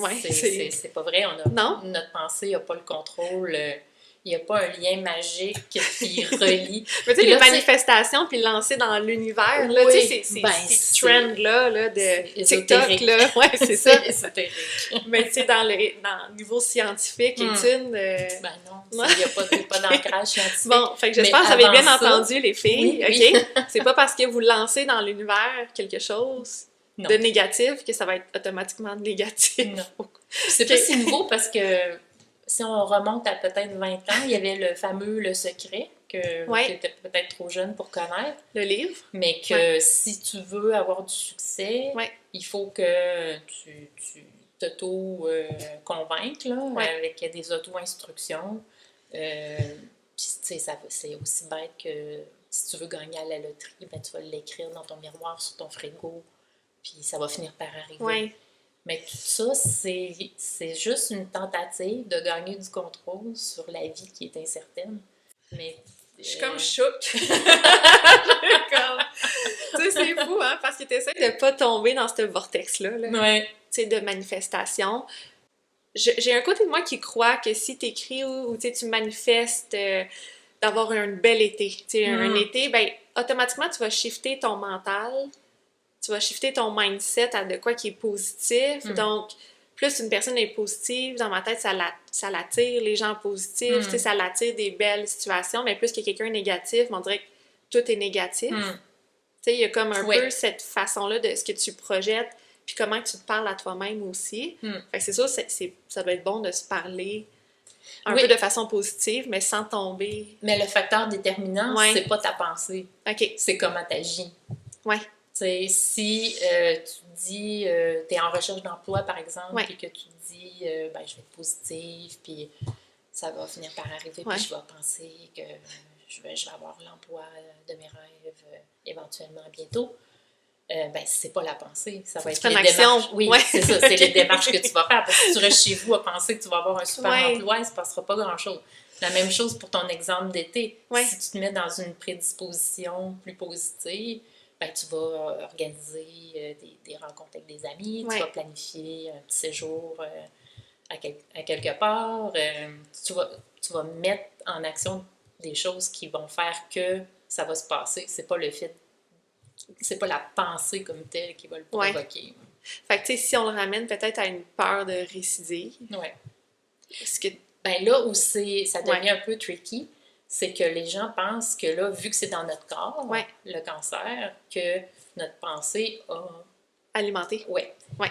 Ouais, c'est pas vrai. Non. Notre pensée n'a pas le contrôle. Il n'y a pas un lien magique qui relie. Mais tu sais, les manifestations, puis lancer dans l'univers, là, tu sais, ces trends-là de TikTok, là, ouais, c'est ça. C'est ésotérique. Mais tu sais, dans le niveau scientifique, études... Ben non, il n'y a pas d'ancrage scientifique. Bon, fait que j'espère que vous avez bien entendu, les filles, oui. OK? C'est pas parce que vous lancez dans l'univers quelque chose de négatif que ça va être automatiquement négatif. Non. C'est pas si nouveau parce que si on remonte à peut-être 20 ans, il y avait le fameux Le Secret, que tu étais peut-être trop jeune pour connaître. Le livre. Mais que si tu veux avoir du succès, il faut que tu t'auto-convainques avec des auto-instructions. Puis, tu sais, c'est aussi bête que si tu veux gagner à la loterie, ben, tu vas l'écrire dans ton miroir, sur ton frigo, puis ça va finir par arriver. Ouais. Mais tout ça, c'est juste une tentative de gagner du contrôle sur la vie qui est incertaine. Mais je suis comme chouk. Tu sais, c'est fou, hein, parce que tu essaies de pas tomber dans ce vortex-là. Ouais. Tu sais, de manifestation. J'ai un côté de moi qui croit que si tu écris ou tu manifestes d'avoir un bel été, tu sais, un été, ben automatiquement, tu vas shifter ton mental. Tu vas shifter ton mindset à de quoi qui est positif. Donc, plus une personne est positive, dans ma tête, ça l'attire les gens positifs, tu sais, ça l'attire des belles situations, mais plus que quelqu'un est négatif, on dirait que tout est négatif. Tu sais, il y a comme un peu cette façon-là de ce que tu projettes, puis comment tu te parles à toi-même aussi. Fait que c'est sûr, ça doit être bon de se parler un peu de façon positive, mais sans tomber... Mais le facteur déterminant, c'est pas ta pensée. OK. C'est comment t'agis. Ouais. T'sais, si tu dis, tu es en recherche d'emploi, par exemple, et que tu dis, ben, je vais être positive, puis ça va finir par arriver, puis je vais penser que je vais avoir l'emploi de mes rêves éventuellement bientôt, ben, c'est pas la pensée. Ça va être les démarches. Oui, c'est ça, c'est les démarches que tu vas faire. Parce que si tu restes chez vous à penser que tu vas avoir un super emploi, il ne se passera pas grand-chose. La même chose pour ton exemple d'été. Si tu te mets dans une prédisposition plus positive, ben, tu vas organiser des rencontres avec des amis, tu vas planifier un petit séjour à quelque part, tu vas mettre en action des choses qui vont faire que ça va se passer. C'est pas la pensée comme telle qui va le provoquer. Fait que, tu sais, si on le ramène peut-être à une peur de récidive. Parce que, ben là où ça devient un peu tricky, c'est que les gens pensent que là, vu que c'est dans notre corps, le cancer, que notre pensée a... alimenté. Oui.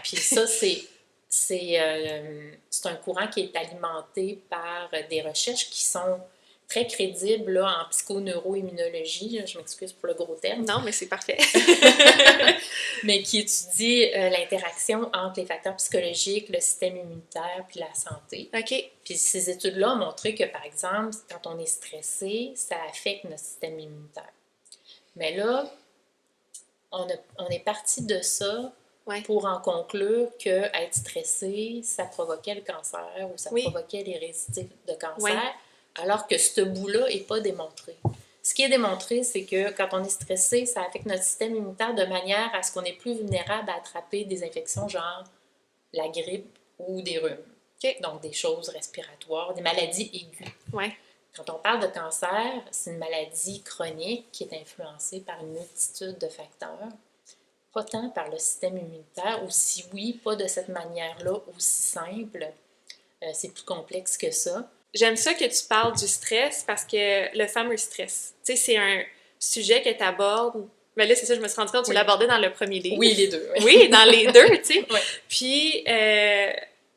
Puis ça, c'est un courant qui est alimenté par des recherches qui sont très crédibles là, en psychoneuroimmunologie. Je m'excuse pour le gros terme. Non, mais c'est parfait. Mais qui étudie l'interaction entre les facteurs psychologiques, le système immunitaire puis la santé. OK. Puis ces études-là ont montré que, par exemple, quand on est stressé, ça affecte notre système immunitaire. Mais là, on est parti de ça pour en conclure qu'être stressé, ça provoquait le cancer ou ça provoquait les récidives de cancer, alors que ce bout-là n'est pas démontré. Ce qui est démontré, c'est que quand on est stressé, ça affecte notre système immunitaire de manière à ce qu'on est plus vulnérable à attraper des infections genre la grippe ou des rhumes. Donc des choses respiratoires, des maladies aiguës. Quand on parle de cancer, c'est une maladie chronique qui est influencée par une multitude de facteurs, pas tant par le système immunitaire, ou si oui, pas de cette manière-là aussi simple. C'est plus complexe que ça. J'aime ça que tu parles du stress parce que le fameux stress, tu sais, c'est un sujet que tu abordes. Mais là, c'est ça, je me suis rendu compte que tu l'abordais dans le premier livre. Oui, les deux. Oui, dans les deux, tu sais. Puis,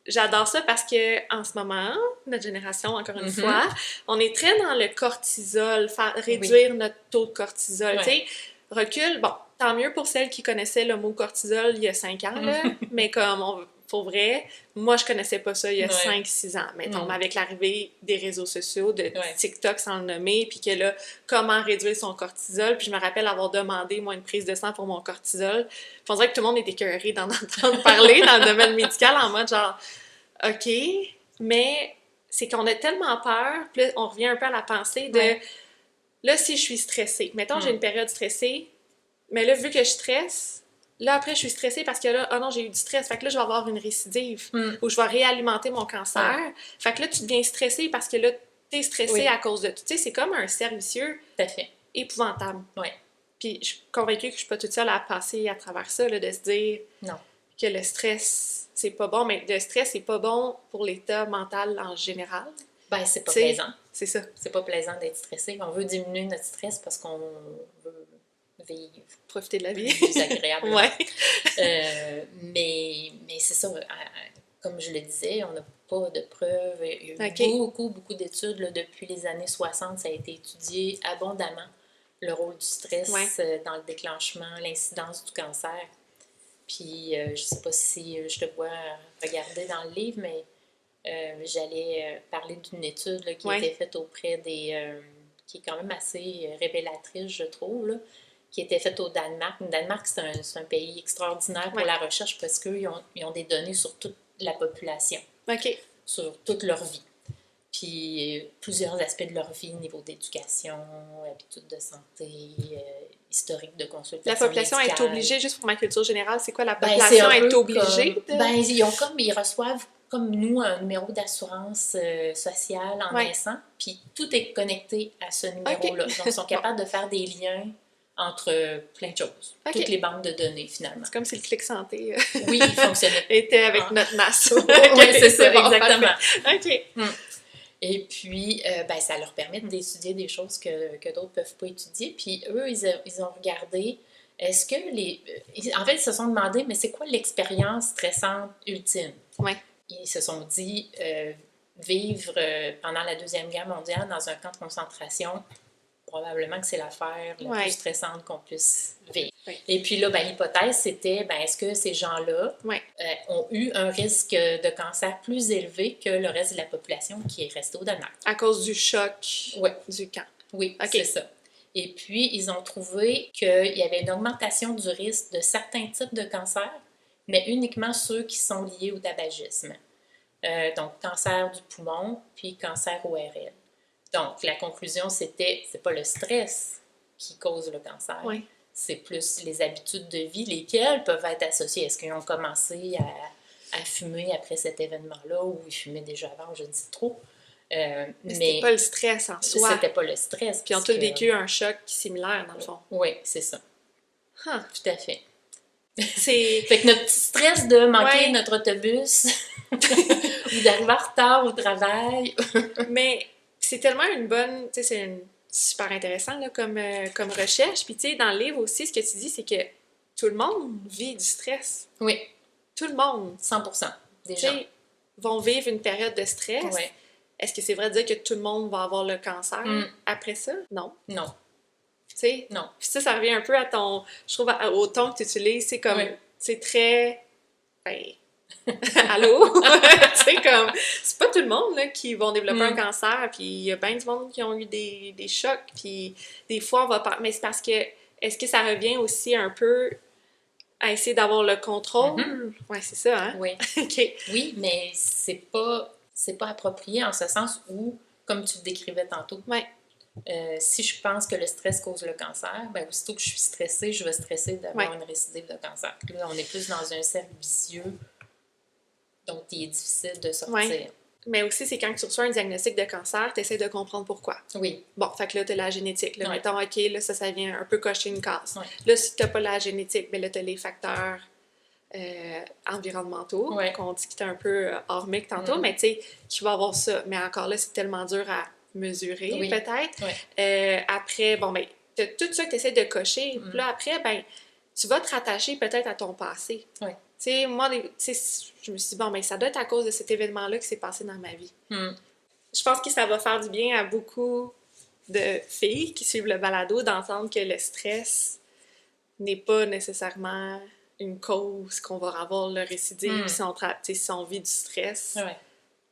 j'adore ça parce que en ce moment, notre génération, encore une fois, on est très dans le cortisol, réduire notre taux de cortisol, tu sais. Recul, bon, tant mieux pour celles qui connaissaient le mot cortisol il y a 5 ans, là, mais comme pour vrai, moi, je connaissais pas ça il y a Ouais. 5-6 ans, mettons, Mm. mais avec l'arrivée des réseaux sociaux, de Ouais. TikTok sans le nommer, puis que là, comment réduire son cortisol, puis je me rappelle avoir demandé, moi, une prise de sang pour mon cortisol, puis on dirait que tout le monde était écœuré d'en entendre parler dans le domaine médical, en mode genre, OK, mais c'est qu'on a tellement peur, puis là, on revient un peu à la pensée de, Ouais. là, si je suis stressée, mettons, j'ai Mm. une période stressée, mais là, vu que je stresse, là, après, je suis stressée parce que là, oh non, j'ai eu du stress. Fait que là, je vais avoir une récidive Mm. ou je vais réalimenter mon cancer. Fait que là, tu deviens stressée parce que là, t'es stressée Oui. à cause de tout. Tu sais, c'est comme un cercle vicieux Tout à fait. épouvantable. Oui. Puis je suis convaincue que je suis pas toute seule à passer à travers ça, là, de se dire Non. que le stress, c'est pas bon. Mais le stress, c'est pas bon pour l'état mental en général. Ben, c'est pas Tu sais, plaisant. C'est ça. C'est pas plaisant d'être stressé. On veut diminuer notre stress parce qu'on veut vivre Profiter de la vie. plus agréablement. Ouais. Mais c'est ça, comme je le disais, on n'a pas de preuves. Il y a eu Ok. beaucoup d'études là, depuis les années 60. Ça a été étudié abondamment, le rôle du stress Ouais. dans le déclenchement, l'incidence du cancer. Puis, je sais pas si je te vois regarder dans le livre, mais j'allais parler d'une étude là, qui a Ouais. été faite auprès des... qui est quand même assez révélatrice, je trouve, là, qui a été faite au Danemark. Le Danemark, c'est un pays extraordinaire pour Ouais. la recherche parce qu'ils ont des données sur toute la population, OK. sur toute leur vie. Puis plusieurs aspects de leur vie, niveau d'éducation, habitudes de santé, historique de consultation La population est médicale. obligée, juste pour ma culture générale, c'est quoi la Ben, population c'est un est peu obligée comme- de... Ben, ils reçoivent comme nous un numéro d'assurance sociale en Ouais. naissant, puis tout est connecté à ce numéro-là. Donc, ils sont capables de faire des liens entre plein de choses. Ok. Toutes les banques de données, finalement. C'est comme si le clic santé Oui, il fonctionnait. était avec Ah. notre masse. Oui, c'est ça, bon, exactement. parfait. OK. Et puis, ben, ça leur permet d'étudier des choses que d'autres ne peuvent pas étudier. Puis eux, ils ont regardé, est-ce que en fait, ils se sont demandé, mais c'est quoi l'expérience stressante ultime? Ouais. Ils se sont dit, vivre pendant la Deuxième Guerre mondiale dans un camp de concentration, probablement que c'est l'affaire la Ouais. plus stressante qu'on puisse vivre. Ouais. Et puis là, ben, l'hypothèse, c'était, ben, est-ce que ces gens-là Ouais. ont eu un risque de cancer plus élevé que le reste de la population qui est restée au Danemark? À cause du choc Ouais. du camp. Oui, Ok. c'est ça. Et puis, ils ont trouvé qu'il y avait une augmentation du risque de certains types de cancers, mais uniquement ceux qui sont liés au tabagisme. Donc, cancer du poumon, puis cancer ORL. Donc, la conclusion, c'était, c'est pas le stress qui cause le cancer, Ouais. c'est plus les habitudes de vie, lesquelles peuvent être associées. Est-ce qu'ils ont commencé à fumer après cet événement-là, ou ils fumaient déjà avant, je ne sais trop. Mais c'était pas le stress en soi. C'était pas le stress. Puis ils ont tous vécu un choc similaire, dans le fond. Oui, c'est ça. Huh. Tout à fait. C'est... Fait que notre petit stress de manquer Ouais. notre autobus ou d'arriver en retard au travail. Mais c'est tellement une bonne... Tu sais, c'est super intéressant là, comme recherche. Puis tu sais, dans le livre aussi, ce que tu dis, c'est que tout le monde vit du stress. Oui, Tout le monde. 100% des Tu gens. sais, vont vivre une période de stress. Ouais. Est-ce que c'est vrai de dire que tout le monde va avoir le cancer après ça? Non. Non, Tu sais? non. Puis ça revient un peu à ton... Je trouve au ton que tu utilises, c'est comme... Ouais. C'est très... Ben... Allô? Tu sais, comme... C'est pas tout le monde, là, qui vont développer un cancer, puis il y a bien du monde qui ont eu des chocs, puis des fois, on va pas... Mais c'est parce que... Est-ce que ça revient aussi un peu à essayer d'avoir le contrôle? Ouais, c'est ça, hein? Oui. OK. Oui, mais c'est pas approprié en ce sens où, comme tu le décrivais tantôt, Ouais. si je pense que le stress cause le cancer, ben aussitôt que je suis stressée, je vais stresser d'avoir Ouais. une récidive de cancer. Là, on est plus dans un cercle vicieux, donc il est difficile de sortir. Ouais. Mais aussi, c'est quand tu reçois un diagnostic de cancer, tu essaies de comprendre pourquoi. Oui, Bon, fait que là, t'as la génétique. Là, Ouais. mettons, OK, là, ça vient un peu cocher une case. Ouais. Là, si t'as pas la génétique, ben là, t'as les facteurs environnementaux, Ouais. qu'on discutait un peu hors mic tantôt, mais tu sais, tu vas avoir ça. Mais encore là, c'est tellement dur à mesurer, Oui. peut-être. Ouais. Après, bon, ben, t'as tout ça que tu essaies de cocher. Puis là, après, ben, tu vas te rattacher peut-être à ton passé. Ouais. Tu sais, moi, je me suis dit, bon, ben, ça doit être à cause de cet événement-là qui s'est passé dans ma vie. Je pense que ça va faire du bien à beaucoup de filles qui suivent le balado d'entendre que le stress n'est pas nécessairement une cause qu'on va avoir le récidive si si on vit du stress. Ouais.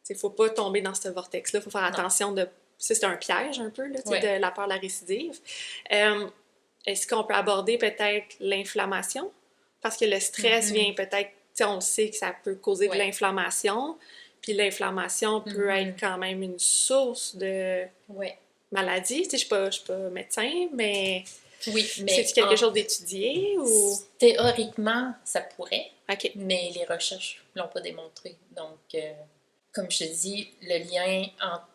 Il ne faut pas tomber dans ce vortex-là. Il faut faire Non. attention de... Ça, c'est un piège un peu, là, Ouais. de la peur de la récidive. Est-ce qu'on peut aborder peut-être l'inflammation? Parce que le stress vient peut-être... On le sait que ça peut causer de l'inflammation. Puis l'inflammation peut être quand même une source de maladie. Je ne suis pas médecin, mais... Oui, mais c'est-tu quelque chose d'étudié ou... Théoriquement, ça pourrait, OK. mais les recherches ne l'ont pas démontré. Donc, comme je te dis, le lien entre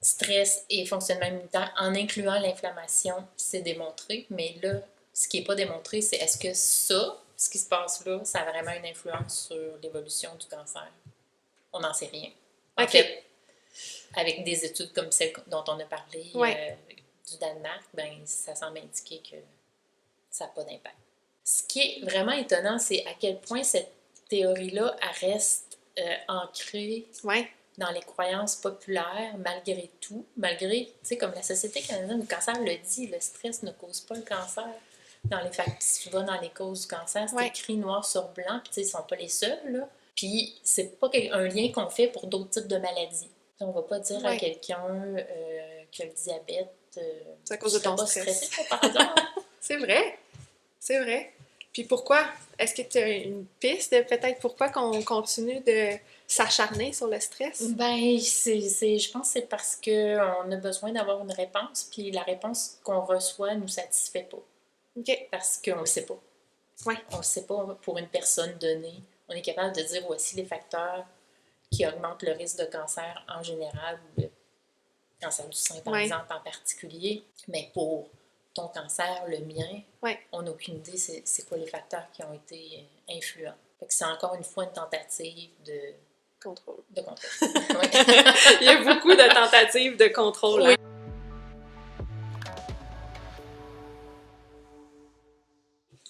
stress et fonctionnement immunitaire, en incluant l'inflammation, c'est démontré. Mais là, ce qui n'est pas démontré, c'est est-ce que ça, ce qui se passe là, ça a vraiment une influence sur l'évolution du cancer? On n'en sait rien. En fait, avec des études comme celle dont on a parlé du Danemark, ben, ça semble indiquer que ça n'a pas d'impact. Ce qui est vraiment étonnant, c'est à quel point cette théorie-là reste ancrée dans les croyances populaires, malgré tout. Malgré, tu sais, comme la Société canadienne du cancer le dit, le stress ne cause pas le cancer. Si tu vas dans les causes du cancer, c'est écrit noir sur blanc, puis tu sais, ils ne sont pas les seuls, là. Puis c'est pas un lien qu'on fait pour d'autres types de maladies. On ne va pas dire à quelqu'un qui a le diabète, c'est à cause de ton stress. Par exemple. C'est vrai. C'est vrai. Puis pourquoi? Est-ce que tu as une piste de peut-être pourquoi qu'on continue de s'acharner sur le stress? Ben, je pense que c'est parce qu'on a besoin d'avoir une réponse, puis la réponse qu'on reçoit ne nous satisfait pas. OK. Parce qu'on ne le sait pas. Ouais. On ne le sait pas pour une personne donnée. On est capable de dire voici les facteurs qui augmentent le risque de cancer en général, ou le cancer du sein, par exemple, en particulier. Mais pour ton cancer, le mien, on n'a aucune idée c'est quoi les facteurs qui ont été influents. Fait que c'est encore une fois une tentative de contrôle. De contrôle. Il y a beaucoup de tentatives de contrôle. Oui.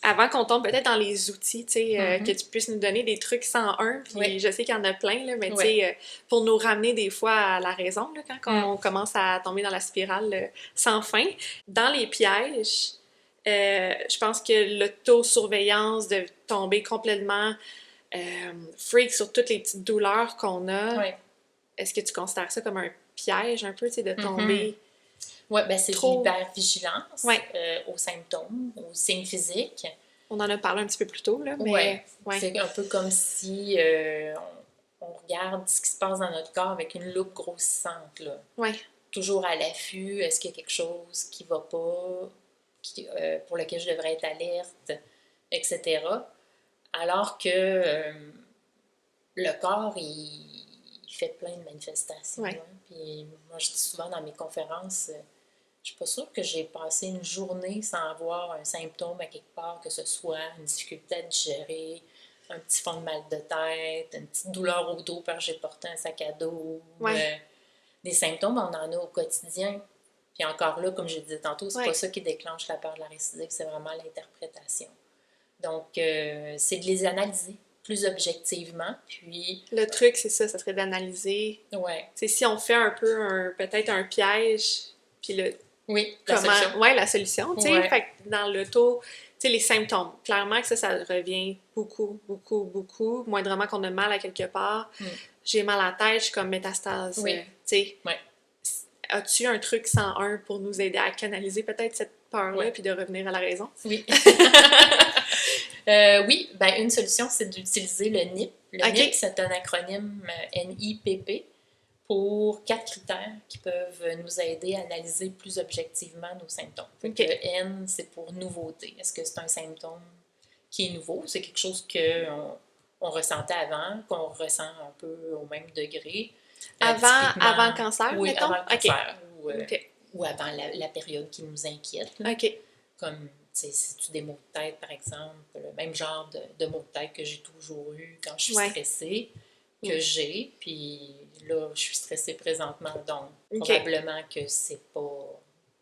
Avant qu'on tombe peut-être dans les outils, tu sais, que tu puisses nous donner des trucs 101, puis je sais qu'il y en a plein, là, mais tu sais, pour nous ramener des fois à la raison, là, quand on commence à tomber dans la spirale sans fin. Dans les pièges, je pense que l'autosurveillance, de tomber complètement freak sur toutes les petites douleurs qu'on a, est-ce que tu considères ça comme un piège un peu, tu sais, de tomber... Oui, ben c'est l'hypervigilance aux symptômes, aux signes physiques. On en a parlé un petit peu plus tôt, là, mais... C'est un peu comme si on regarde ce qui se passe dans notre corps avec une loupe grossissante, là. Toujours à l'affût, est-ce qu'il y a quelque chose qui ne va pas, pour lequel je devrais être alerte, etc. Alors que le corps, il fait plein de manifestations. Puis moi, je dis souvent dans mes conférences, je suis pas sûre que j'ai passé une journée sans avoir un symptôme à quelque part, que ce soit une difficulté à digérer, un petit fond de mal de tête, une petite douleur au dos parce que j'ai porté un sac à dos. Des symptômes, on en a au quotidien. Puis encore là, comme je disais tantôt, c'est pas ça qui déclenche la peur de la récidive, c'est vraiment l'interprétation. Donc, c'est de les analyser plus objectivement, puis... Le truc, c'est ça serait d'analyser. C'est si on fait un peu, peut-être un piège, puis le... la solution. La solution, tu sais. Fait que dans l'auto, tu sais, les symptômes, clairement que ça revient beaucoup, beaucoup, beaucoup. Moindrement qu'on a mal à quelque part, j'ai mal à la tête, je suis comme métastase, tu sais. As-tu un truc 101 pour nous aider à canaliser peut-être cette peur-là, puis de revenir à la raison? Oui. Oui, ben une solution, c'est d'utiliser le NIP. Le NIP, c'est un acronyme NIPP pour 4 critères qui peuvent nous aider à analyser plus objectivement nos symptômes. Le N, c'est pour nouveauté. Est-ce que c'est un symptôme qui est nouveau? C'est quelque chose qu'on ressentait avant, qu'on ressent un peu au même degré. Avant le cancer, oui, mettons? Avant le cancer, ou avant la période qui nous inquiète. Là. Comme, si tu des maux de tête, par exemple, le même genre de maux de tête que j'ai toujours eu quand je suis stressée, que j'ai, puis là, je suis stressée présentement, donc probablement que c'est pas...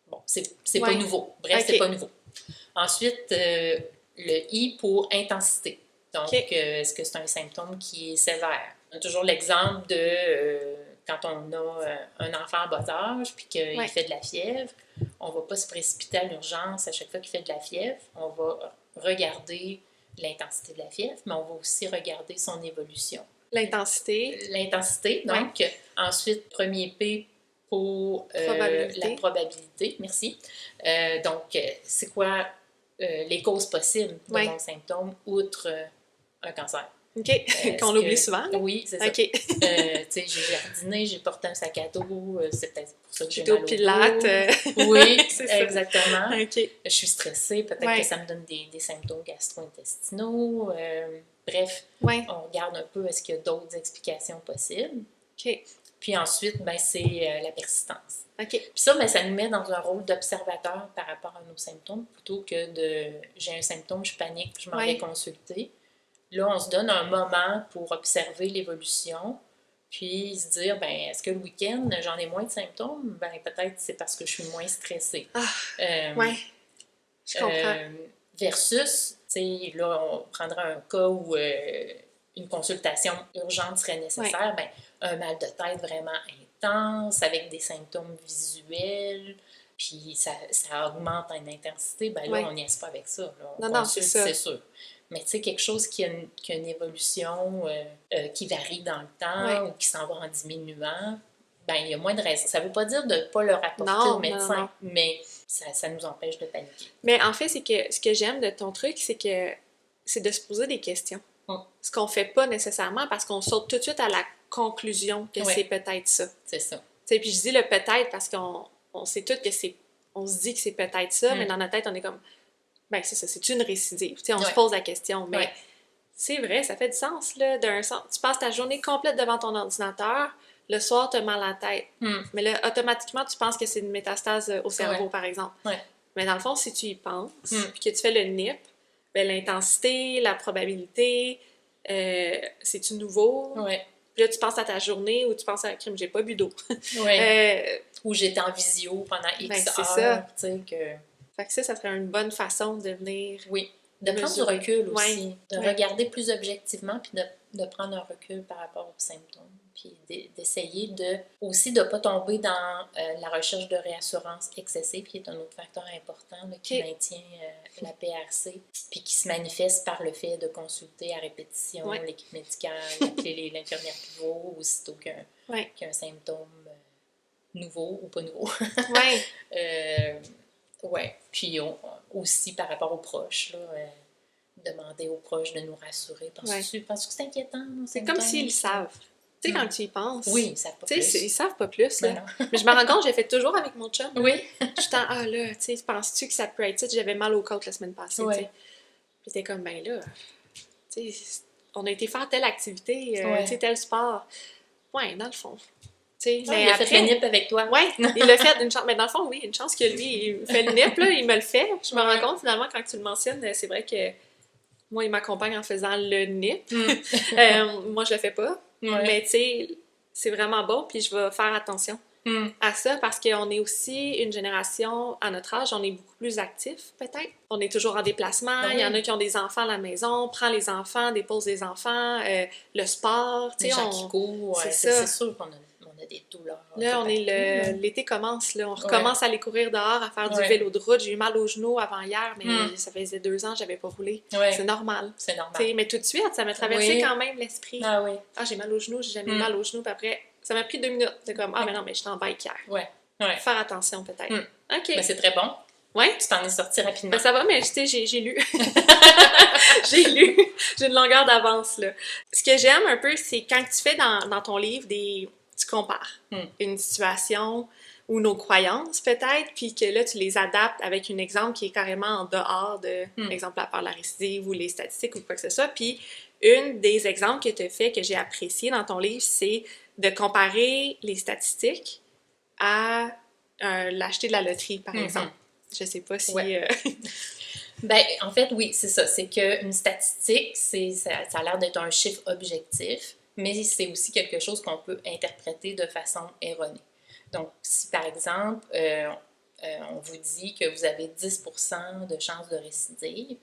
Bon, c'est pas nouveau. Bref, c'est pas nouveau. Ensuite, le I pour intensité. Donc, est-ce que c'est un symptôme qui est sévère? On a toujours l'exemple de quand on a un enfant en bas âge puis qu'il fait de la fièvre, on ne va pas se précipiter à l'urgence à chaque fois qu'il fait de la fièvre. On va regarder l'intensité de la fièvre, mais on va aussi regarder son évolution. L'intensité. L'intensité, donc ensuite, premier P pour la probabilité, merci. Donc, c'est quoi les causes possibles de mon symptôme outre un cancer? OK, qu'on oublie souvent. Là. Oui, c'est ça. OK. Tu sais, j'ai jardiné, j'ai porté un sac à dos, c'est peut-être pour ça que j'ai mal au pilates. Oui, c'est exactement. Ça. OK. Je suis stressée, peut-être que ça me donne des symptômes gastro-intestinaux. Bref, on regarde un peu est-ce qu'il y a d'autres explications possibles. OK. Puis ensuite, ben, c'est la persistance. OK. Puis ça, ben, ça nous met dans un rôle d'observateur par rapport à nos symptômes, plutôt que de j'ai un symptôme, je panique, je m'en vais consulter. Là, on se donne un moment pour observer l'évolution, puis se dire, ben, est-ce que le week-end, j'en ai moins de symptômes? Ben, peut-être c'est parce que je suis moins stressée. Oui, je comprends. Versus, tu sais, là, on prendra un cas où une consultation urgente serait nécessaire, ben, un mal de tête vraiment intense, avec des symptômes visuels, puis ça augmente en intensité, ben là, on n'y est pas avec ça. Là, non, c'est ça. C'est sûr. Mais tu sais, quelque chose qui a une évolution qui varie dans le temps ou qui s'en va en diminuant, ben il y a moins de raisons. Ça ne veut pas dire de ne pas le rapporter au médecin, mais ça nous empêche de paniquer. Mais en fait, c'est que ce que j'aime de ton truc, c'est de se poser des questions. Ce qu'on ne fait pas nécessairement parce qu'on saute tout de suite à la conclusion que c'est peut-être ça. C'est ça. T'sais, puis je dis le peut-être parce qu'on sait tout que c'est... On se dit que c'est peut-être ça, mais dans notre tête, on est comme... Ben c'est ça, c'est une récidive. T'sais, on se pose la question, mais c'est vrai, ça fait du sens, là, d'un sens. Tu passes ta journée complète devant ton ordinateur, le soir, tu as mal à la tête. Mais là, automatiquement, tu penses que c'est une métastase au cerveau, par exemple. Mais dans le fond, si tu y penses, puis que tu fais le NIP, ben, l'intensité, la probabilité, c'est-tu nouveau? Puis là, tu penses à ta journée ou tu penses à crime, j'ai pas bu d'eau. Ou j'étais en visio pendant X heures. Ça. Tu sais, que... Fait que ça serait une bonne façon de venir... Oui, de prendre du recul aussi. De regarder plus objectivement, puis de prendre un recul par rapport aux symptômes. Puis d'essayer aussi de ne pas tomber dans la recherche de réassurance excessive, qui est un autre facteur important là, qui maintient la PRC, puis qui se manifeste par le fait de consulter à répétition l'équipe médicale, appeler l'infirmière pivot, aussitôt qu'il y a un symptôme nouveau ou pas nouveau. Puis aussi par rapport aux proches, là, demander aux proches de nous rassurer. Penses-tu que c'est inquiétant? C'est comme s'ils le savent. Tu sais, quand tu y penses. Oui, ils savent pas plus. Ils savent pas plus, là. Mais je me rends compte, je l'ai fait toujours avec mon chum. Oui. Je suis là, tu sais, penses-tu que ça peut être ça? J'avais mal aux côtes la semaine passée, tu sais. Puis t'es comme, ben là, tu sais, on a été faire telle activité, tu sais, tel sport. Ouais, dans le fond. Il a fait le NIP avec toi. Oui, il l'a fait d'une chance. Mais dans le fond, oui, une chance que lui, il fait le NIP, là, il me le fait. Je me rends compte, finalement, quand tu le mentionnes, c'est vrai que moi, il m'accompagne en faisant le NIP. Moi, je le fais pas. Mais tu sais, c'est vraiment bon, puis je vais faire attention à ça parce qu'on est aussi une génération, à notre âge, on est beaucoup plus actifs, peut-être. On est toujours en déplacement, il y en a qui ont des enfants à la maison, prend les enfants, dépose les enfants, le sport, tu sais. Les gens qui courent, c'est sûr qu'on a des douleurs. Là, l'été commence, là, on recommence à aller courir dehors, à faire du vélo de route. J'ai eu mal aux genoux avant hier, mais ça faisait 2 ans que j'avais pas roulé. C'est normal. C'est normal. T'sais, mais tout de suite, ça m'a traversé quand même l'esprit. Ah oui. Ah, j'ai mal aux genoux, j'ai jamais eu mal aux genoux. Puis après, ça m'a pris 2 minutes. C'est comme, mais non, mais j'étais en bike hier. Faire attention, peut-être. OK. Mais c'est très bon. Oui. Tu t'en es sorti rapidement. Ben, ça va, mais tu sais, j'ai lu. J'ai lu. J'ai une longueur d'avance, là. Ce que j'aime un peu, c'est quand tu fais dans ton livre tu compares une situation ou nos croyances, peut-être, puis que là, tu les adaptes avec un exemple qui est carrément en dehors de, exemple, à part la récidive ou les statistiques ou quoi que ce soit. Puis, une des exemples que tu as fait, que j'ai apprécié dans ton livre, c'est de comparer les statistiques à l'acheter de la loterie, par exemple. Je sais pas si... Ben, en fait, oui, c'est ça. C'est qu'une statistique, ça a l'air d'être un chiffre objectif, mais c'est aussi quelque chose qu'on peut interpréter de façon erronée. Donc, si par exemple, on vous dit que vous avez 10% de chances de récidive,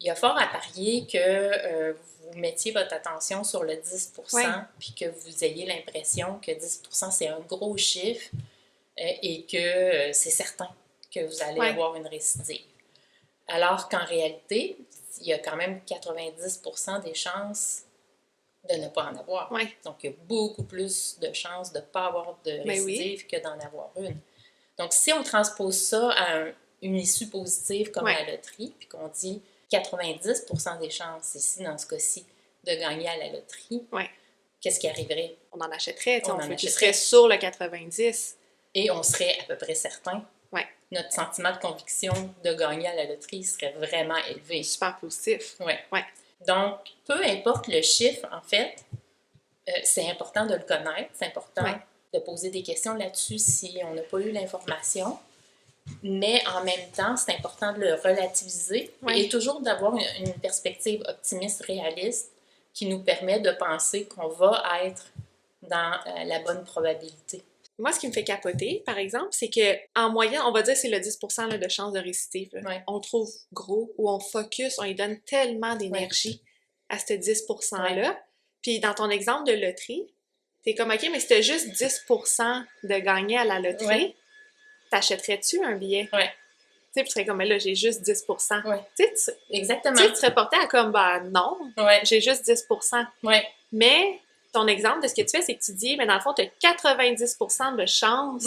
il y a fort à parier que vous mettiez votre attention sur le 10%, puis que vous ayez l'impression que 10% c'est un gros chiffre et que c'est certain que vous allez avoir une récidive. Alors qu'en réalité, il y a quand même 90% des chances de ne pas en avoir. Ouais. Donc, il y a beaucoup plus de chances de ne pas avoir de Ben oui. récidive que d'en avoir une. Donc, si on transpose ça à une issue positive comme Ouais. la loterie, puis qu'on dit 90% des chances, ici, dans ce cas-ci, de gagner à la loterie, Ouais. qu'est-ce qui arriverait? On en achèterait, tu sais, On on en focuserait achèterait. sur le 90. Et on serait à peu près certain. Ouais. Notre sentiment de conviction de gagner à la loterie serait vraiment élevé. Super positif. Ouais. Ouais. Donc, peu importe le chiffre, en fait, c'est important de le connaître. C'est important Ouais. de poser des questions là-dessus si on n'a pas eu l'information. Mais en même temps, c'est important de le relativiser Ouais. et toujours d'avoir une perspective optimiste, réaliste, qui nous permet de penser qu'on va être dans la bonne probabilité. Moi, ce qui me fait capoter, par exemple, c'est que en moyenne, on va dire que c'est le 10% là, de chance de récidive. Ouais. On le trouve gros, ou on focus, on lui donne tellement d'énergie à ce 10%-là. Ouais. Puis dans ton exemple de loterie, t'es comme, OK, mais si t'as juste 10% de gagner à la loterie, Ouais. t'achèterais-tu un billet? Ouais. Tu sais, tu serais comme, mais là, j'ai juste 10%. Ouais. Tu sais, Exactement. tu serais porté à comme, bah non, Ouais. j'ai juste 10%. Ouais. Mais ton exemple de ce que tu fais, c'est que tu dis, mais dans le fond, tu as 90% de chance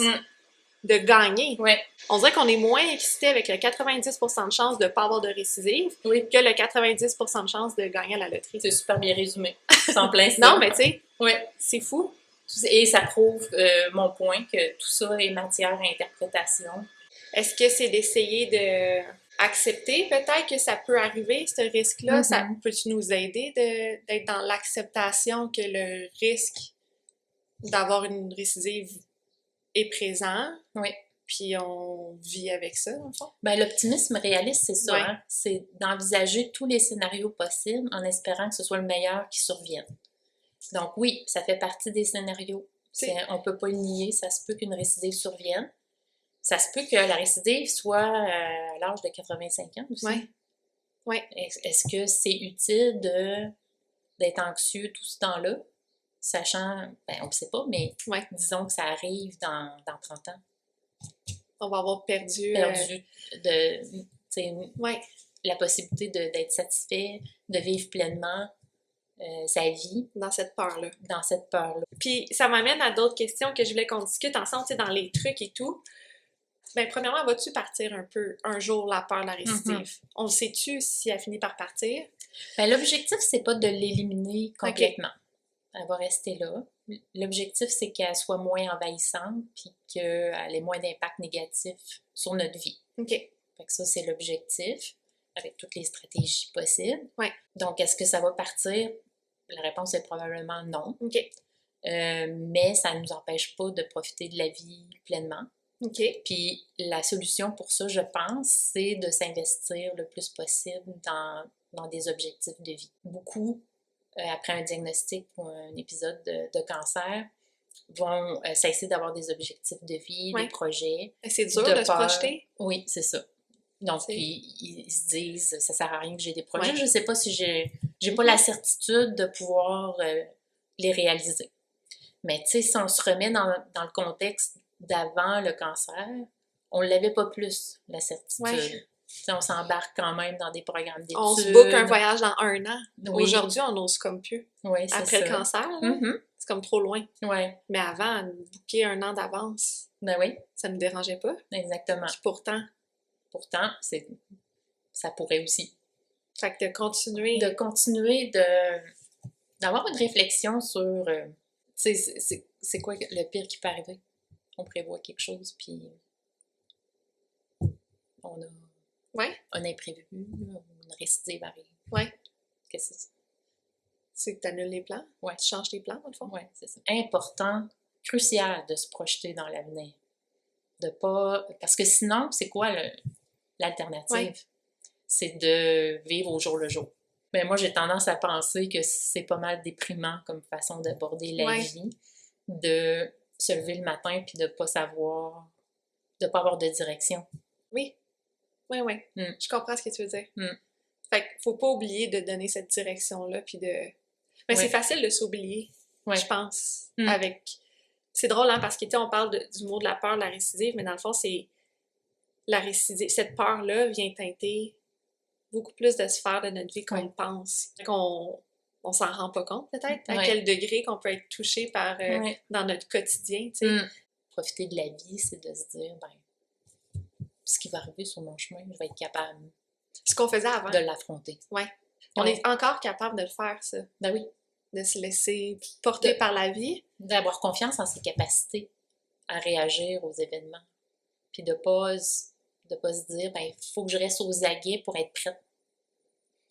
de gagner. Ouais. On dirait qu'on est moins excité avec le 90% de chance de ne pas avoir de récidive Oui. que le 90% de chance de gagner à la loterie. C'est super bien résumé. Sans plein ça. Non, mais tu sais, ouais. c'est fou. Et ça prouve mon point que tout ça est matière à interprétation. Est-ce que c'est d'essayer de accepter peut-être que ça peut arriver, ce risque-là? Ça peut-tu nous aider d'être dans l'acceptation que le risque d'avoir une récidive est présent? Oui. Puis on vit avec ça, dans le fond? Ben, l'optimisme réaliste, c'est ça. Ouais. Hein? C'est d'envisager tous les scénarios possibles en espérant que ce soit le meilleur qui survienne. Donc oui, ça fait partie des scénarios. On ne peut pas le nier, ça se peut qu'une récidive survienne. Ça se peut que la récidive soit à l'âge de 85 ans aussi. Oui. Ouais. Est-ce que c'est utile d'être anxieux tout ce temps-là, sachant, ben, on ne sait pas, mais disons que ça arrive dans 30 ans. On va avoir perdu la possibilité d'être satisfait, de vivre pleinement sa vie. Dans cette peur-là. Dans cette peur-là. Puis ça m'amène à d'autres questions que je voulais qu'on discute ensemble, tu sais, dans les trucs et tout. Ben, premièrement, vas-tu partir un jour la peur de la récidive? On le sait-tu si elle finit par partir? Ben, l'objectif, c'est pas de l'éliminer complètement. Okay. Elle va rester là. L'objectif, c'est qu'elle soit moins envahissante puis qu'elle ait moins d'impact négatif sur notre vie. OK. Fait que ça, c'est l'objectif, avec toutes les stratégies possibles. Ouais. Donc, est-ce que ça va partir? La réponse est probablement non. OK. Mais ça ne nous empêche pas de profiter de la vie pleinement. OK. Puis la solution pour ça, je pense, c'est de s'investir le plus possible dans des objectifs de vie. Beaucoup, après un diagnostic ou un épisode de cancer, vont cesser d'avoir des objectifs de vie, des projets. C'est dur de se projeter? Oui, c'est ça. Donc, puis, ils se disent, ça sert à rien que j'ai des projets. Je ne sais pas si j'ai pas la certitude de pouvoir les réaliser. Mais tu sais, si on se remet dans le contexte d'avant le cancer, on ne l'avait pas plus, la certitude. On s'embarque quand même dans des programmes d'études. On se book un voyage dans 1 an. Oui. Aujourd'hui, on n'ose comme plus. Oui, c'est après ça. Le cancer, c'est comme trop loin. Ouais. Mais avant, booker 1 an d'avance, ça ne me dérangeait pas. Exactement. Puis pourtant, ça pourrait aussi. Fait que de continuer. D'avoir une réflexion sur, tu sais, c'est quoi le pire qui peut arriver? On prévoit quelque chose, puis on a un imprévu, une récidive arrive. Qu'est-ce que c'est? C'est que tu annules les plans? Tu changes tes plans, dans le fond? Oui, c'est ça. Important, crucial de se projeter dans l'avenir. De pas... Parce que sinon, c'est quoi l'alternative? C'est de vivre au jour le jour. Mais moi, j'ai tendance à penser que c'est pas mal déprimant comme façon d'aborder la vie, de se lever le matin puis de pas savoir, de pas avoir de direction. Oui. Je comprends ce que tu veux dire. Fait qu'il faut pas oublier de donner cette direction-là puis de... Mais c'est facile de s'oublier, je pense, avec... C'est drôle, hein, parce que, tu sais, on parle du mot de la peur, de la récidive, mais dans le fond, c'est la récidive. Cette peur-là vient teinter beaucoup plus de sphères de notre vie qu'on Ouais. le pense. On s'en rend pas compte peut-être à Ouais. quel degré qu'on peut être touché par Ouais. dans notre quotidien, tu sais. Profiter de la vie, c'est de se dire, ben, ce qui va arriver sur mon chemin, je vais être capable Ce qu'on faisait avant. de l'affronter. Ouais. On Ouais. est encore capable de le faire, ça. Ben oui. De se laisser porter par la vie. D'avoir confiance en ses capacités à réagir aux événements. Puis de pas se dire, ben, il faut que je reste aux aguets pour être prête.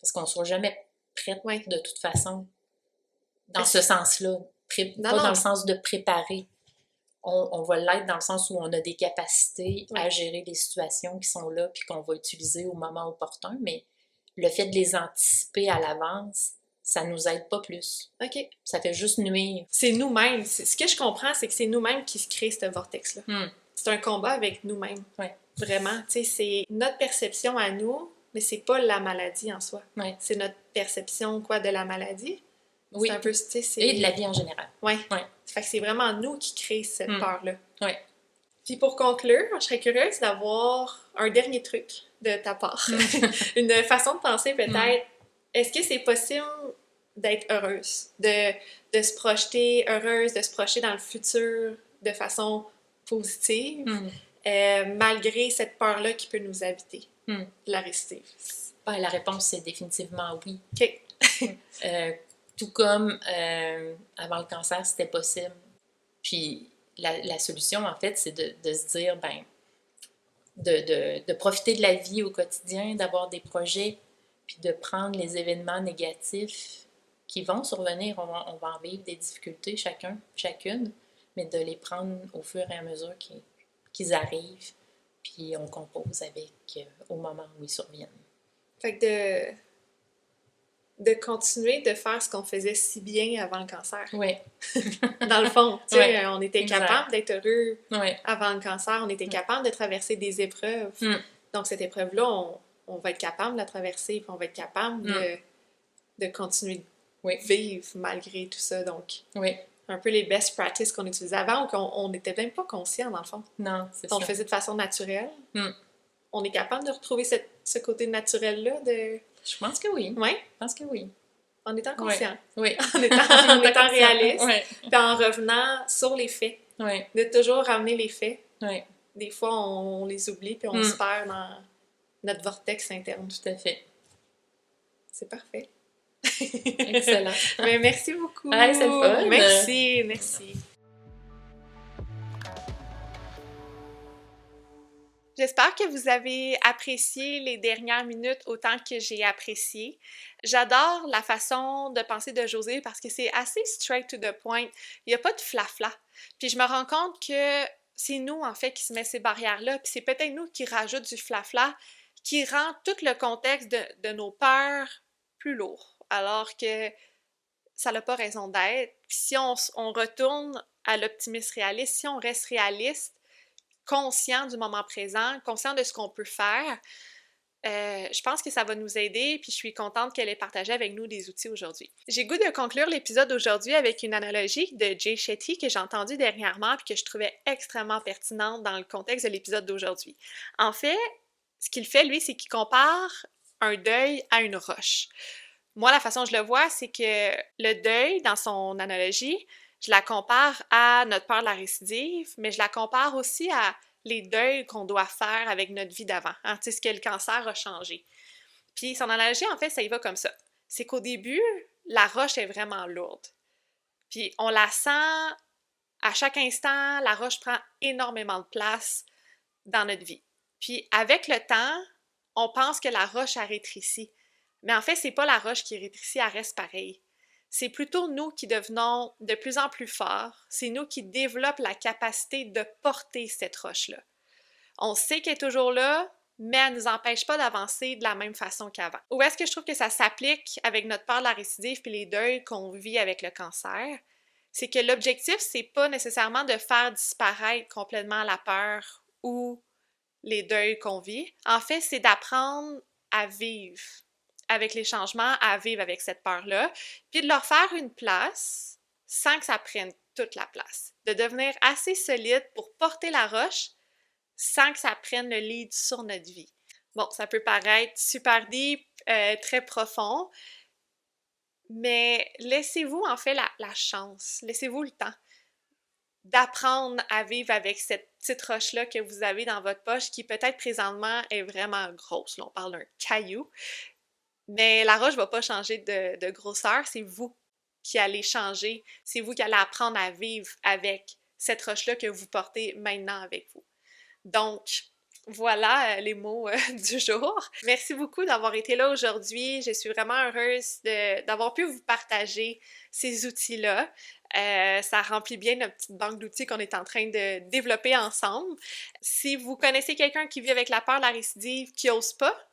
Parce qu'on ne sera jamais prête de toute façon. Dans ce sens-là. Pas dans le sens de préparer. On va l'être dans le sens où on a des capacités à gérer les situations qui sont là puis qu'on va utiliser au moment opportun, mais le fait de les anticiper à l'avance, ça nous aide pas plus. OK. Ça fait juste nuire. C'est nous-mêmes. Ce que je comprends, c'est que c'est nous-mêmes qui se créent ce vortex-là. C'est un combat avec nous-mêmes. Ouais. Vraiment. Tu sais, c'est notre perception à nous, mais c'est pas la maladie en soi. Ouais. C'est notre perception, de la maladie. Oui. C'est un peu, tu sais, et de la vie en général. Ouais. Ouais. Fait que c'est vraiment nous qui créons cette peur-là. Ouais. Puis pour conclure, je serais curieuse d'avoir un dernier truc de ta part. Une façon de penser peut-être. Est-ce que c'est possible d'être heureuse? De se projeter heureuse, de se projeter dans le futur de façon positive, malgré cette peur-là qui peut nous habiter, la récidive? Ben, la réponse, c'est définitivement oui. OK. Tout comme avant le cancer, c'était possible. Puis la solution, en fait, c'est de se dire, ben, de profiter de la vie au quotidien, d'avoir des projets, puis de prendre les événements négatifs qui vont survenir. On va en vivre des difficultés, chacune, mais de les prendre au fur et à mesure qu'ils arrivent, puis on compose avec au moment où ils surviennent. Fait que de continuer de faire ce qu'on faisait si bien avant le cancer. Oui. Dans le fond, tu sais, on était capable d'être heureux avant le cancer, on était capable de traverser des épreuves. Donc, cette épreuve-là, on va être capable de la traverser, puis on va être capable de continuer de vivre malgré tout ça. Donc, un peu les best practices qu'on utilisait avant ou qu'on n'était même pas conscient, dans le fond. Non, c'est ça. On le faisait de façon naturelle. On est capable de retrouver ce côté naturel-là de... Je pense que oui. Oui? Je pense que oui. En étant conscient. Oui. En étant réaliste. Puis en revenant sur les faits. De toujours ramener les faits. Des fois, on les oublie puis on se perd dans notre vortex interne. Tout à fait. C'est parfait. Excellent. Mais merci beaucoup. C'est le fun. Merci. J'espère que vous avez apprécié les dernières minutes autant que j'ai apprécié. J'adore la façon de penser de Josée parce que c'est assez straight to the point. Il n'y a pas de flafla. Puis je me rends compte que c'est nous, en fait, qui se met ces barrières-là. Puis c'est peut-être nous qui rajoute du flafla qui rend tout le contexte de nos peurs plus lourd. Alors que ça n'a pas raison d'être. Puis si on retourne à l'optimisme réaliste, si on reste réaliste, conscient du moment présent, conscient de ce qu'on peut faire, je pense que ça va nous aider, puis je suis contente qu'elle ait partagé avec nous des outils aujourd'hui. J'ai goût de conclure l'épisode d'aujourd'hui avec une analogie de Jay Shetty que j'ai entendue dernièrement puis que je trouvais extrêmement pertinente dans le contexte de l'épisode d'aujourd'hui. En fait, ce qu'il fait, lui, c'est qu'il compare un deuil à une roche. Moi, la façon dont je le vois, c'est que le deuil, dans son analogie, je la compare à notre peur de la récidive, mais je la compare aussi à les deuils qu'on doit faire avec notre vie d'avant. Tu sais, ce que le cancer a changé. Puis son analogie, en fait, ça y va comme ça. C'est qu'au début, la roche est vraiment lourde. Puis on la sent à chaque instant, la roche prend énormément de place dans notre vie. Puis avec le temps, on pense que la roche a rétréci. Mais en fait, c'est pas la roche qui rétrécit, elle reste pareille. C'est plutôt nous qui devenons de plus en plus forts. C'est nous qui développons la capacité de porter cette roche-là. On sait qu'elle est toujours là, mais elle ne nous empêche pas d'avancer de la même façon qu'avant. Où est-ce que je trouve que ça s'applique avec notre peur de la récidive puis les deuils qu'on vit avec le cancer? C'est que l'objectif, c'est pas nécessairement de faire disparaître complètement la peur ou les deuils qu'on vit. En fait, c'est d'apprendre à vivre avec les changements, à vivre avec cette peur-là, puis de leur faire une place sans que ça prenne toute la place. De devenir assez solide pour porter la roche sans que ça prenne le lead sur notre vie. Bon, ça peut paraître super deep, très profond, mais laissez-vous en fait la chance, laissez-vous le temps d'apprendre à vivre avec cette petite roche-là que vous avez dans votre poche qui peut-être présentement est vraiment grosse. Là, on parle d'un caillou, mais la roche va pas changer de grosseur, c'est vous qui allez changer, c'est vous qui allez apprendre à vivre avec cette roche-là que vous portez maintenant avec vous. Donc, voilà les mots du jour. Merci beaucoup d'avoir été là aujourd'hui. Je suis vraiment heureuse d'avoir pu vous partager ces outils-là. Ça remplit bien notre petite banque d'outils qu'on est en train de développer ensemble. Si vous connaissez quelqu'un qui vit avec la peur de la récidive, qui n'ose pas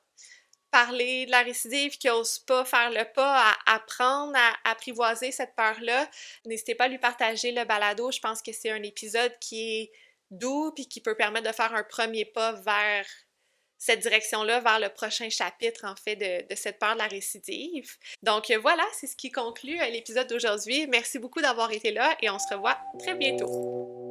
parler de la récidive, qui n'ose pas faire le pas à apprendre à apprivoiser cette peur-là, n'hésitez pas à lui partager le balado. Je pense que c'est un épisode qui est doux puis qui peut permettre de faire un premier pas vers cette direction-là, vers le prochain chapitre, en fait, de cette peur de la récidive. Donc voilà, c'est ce qui conclut l'épisode d'aujourd'hui. Merci beaucoup d'avoir été là et on se revoit très bientôt.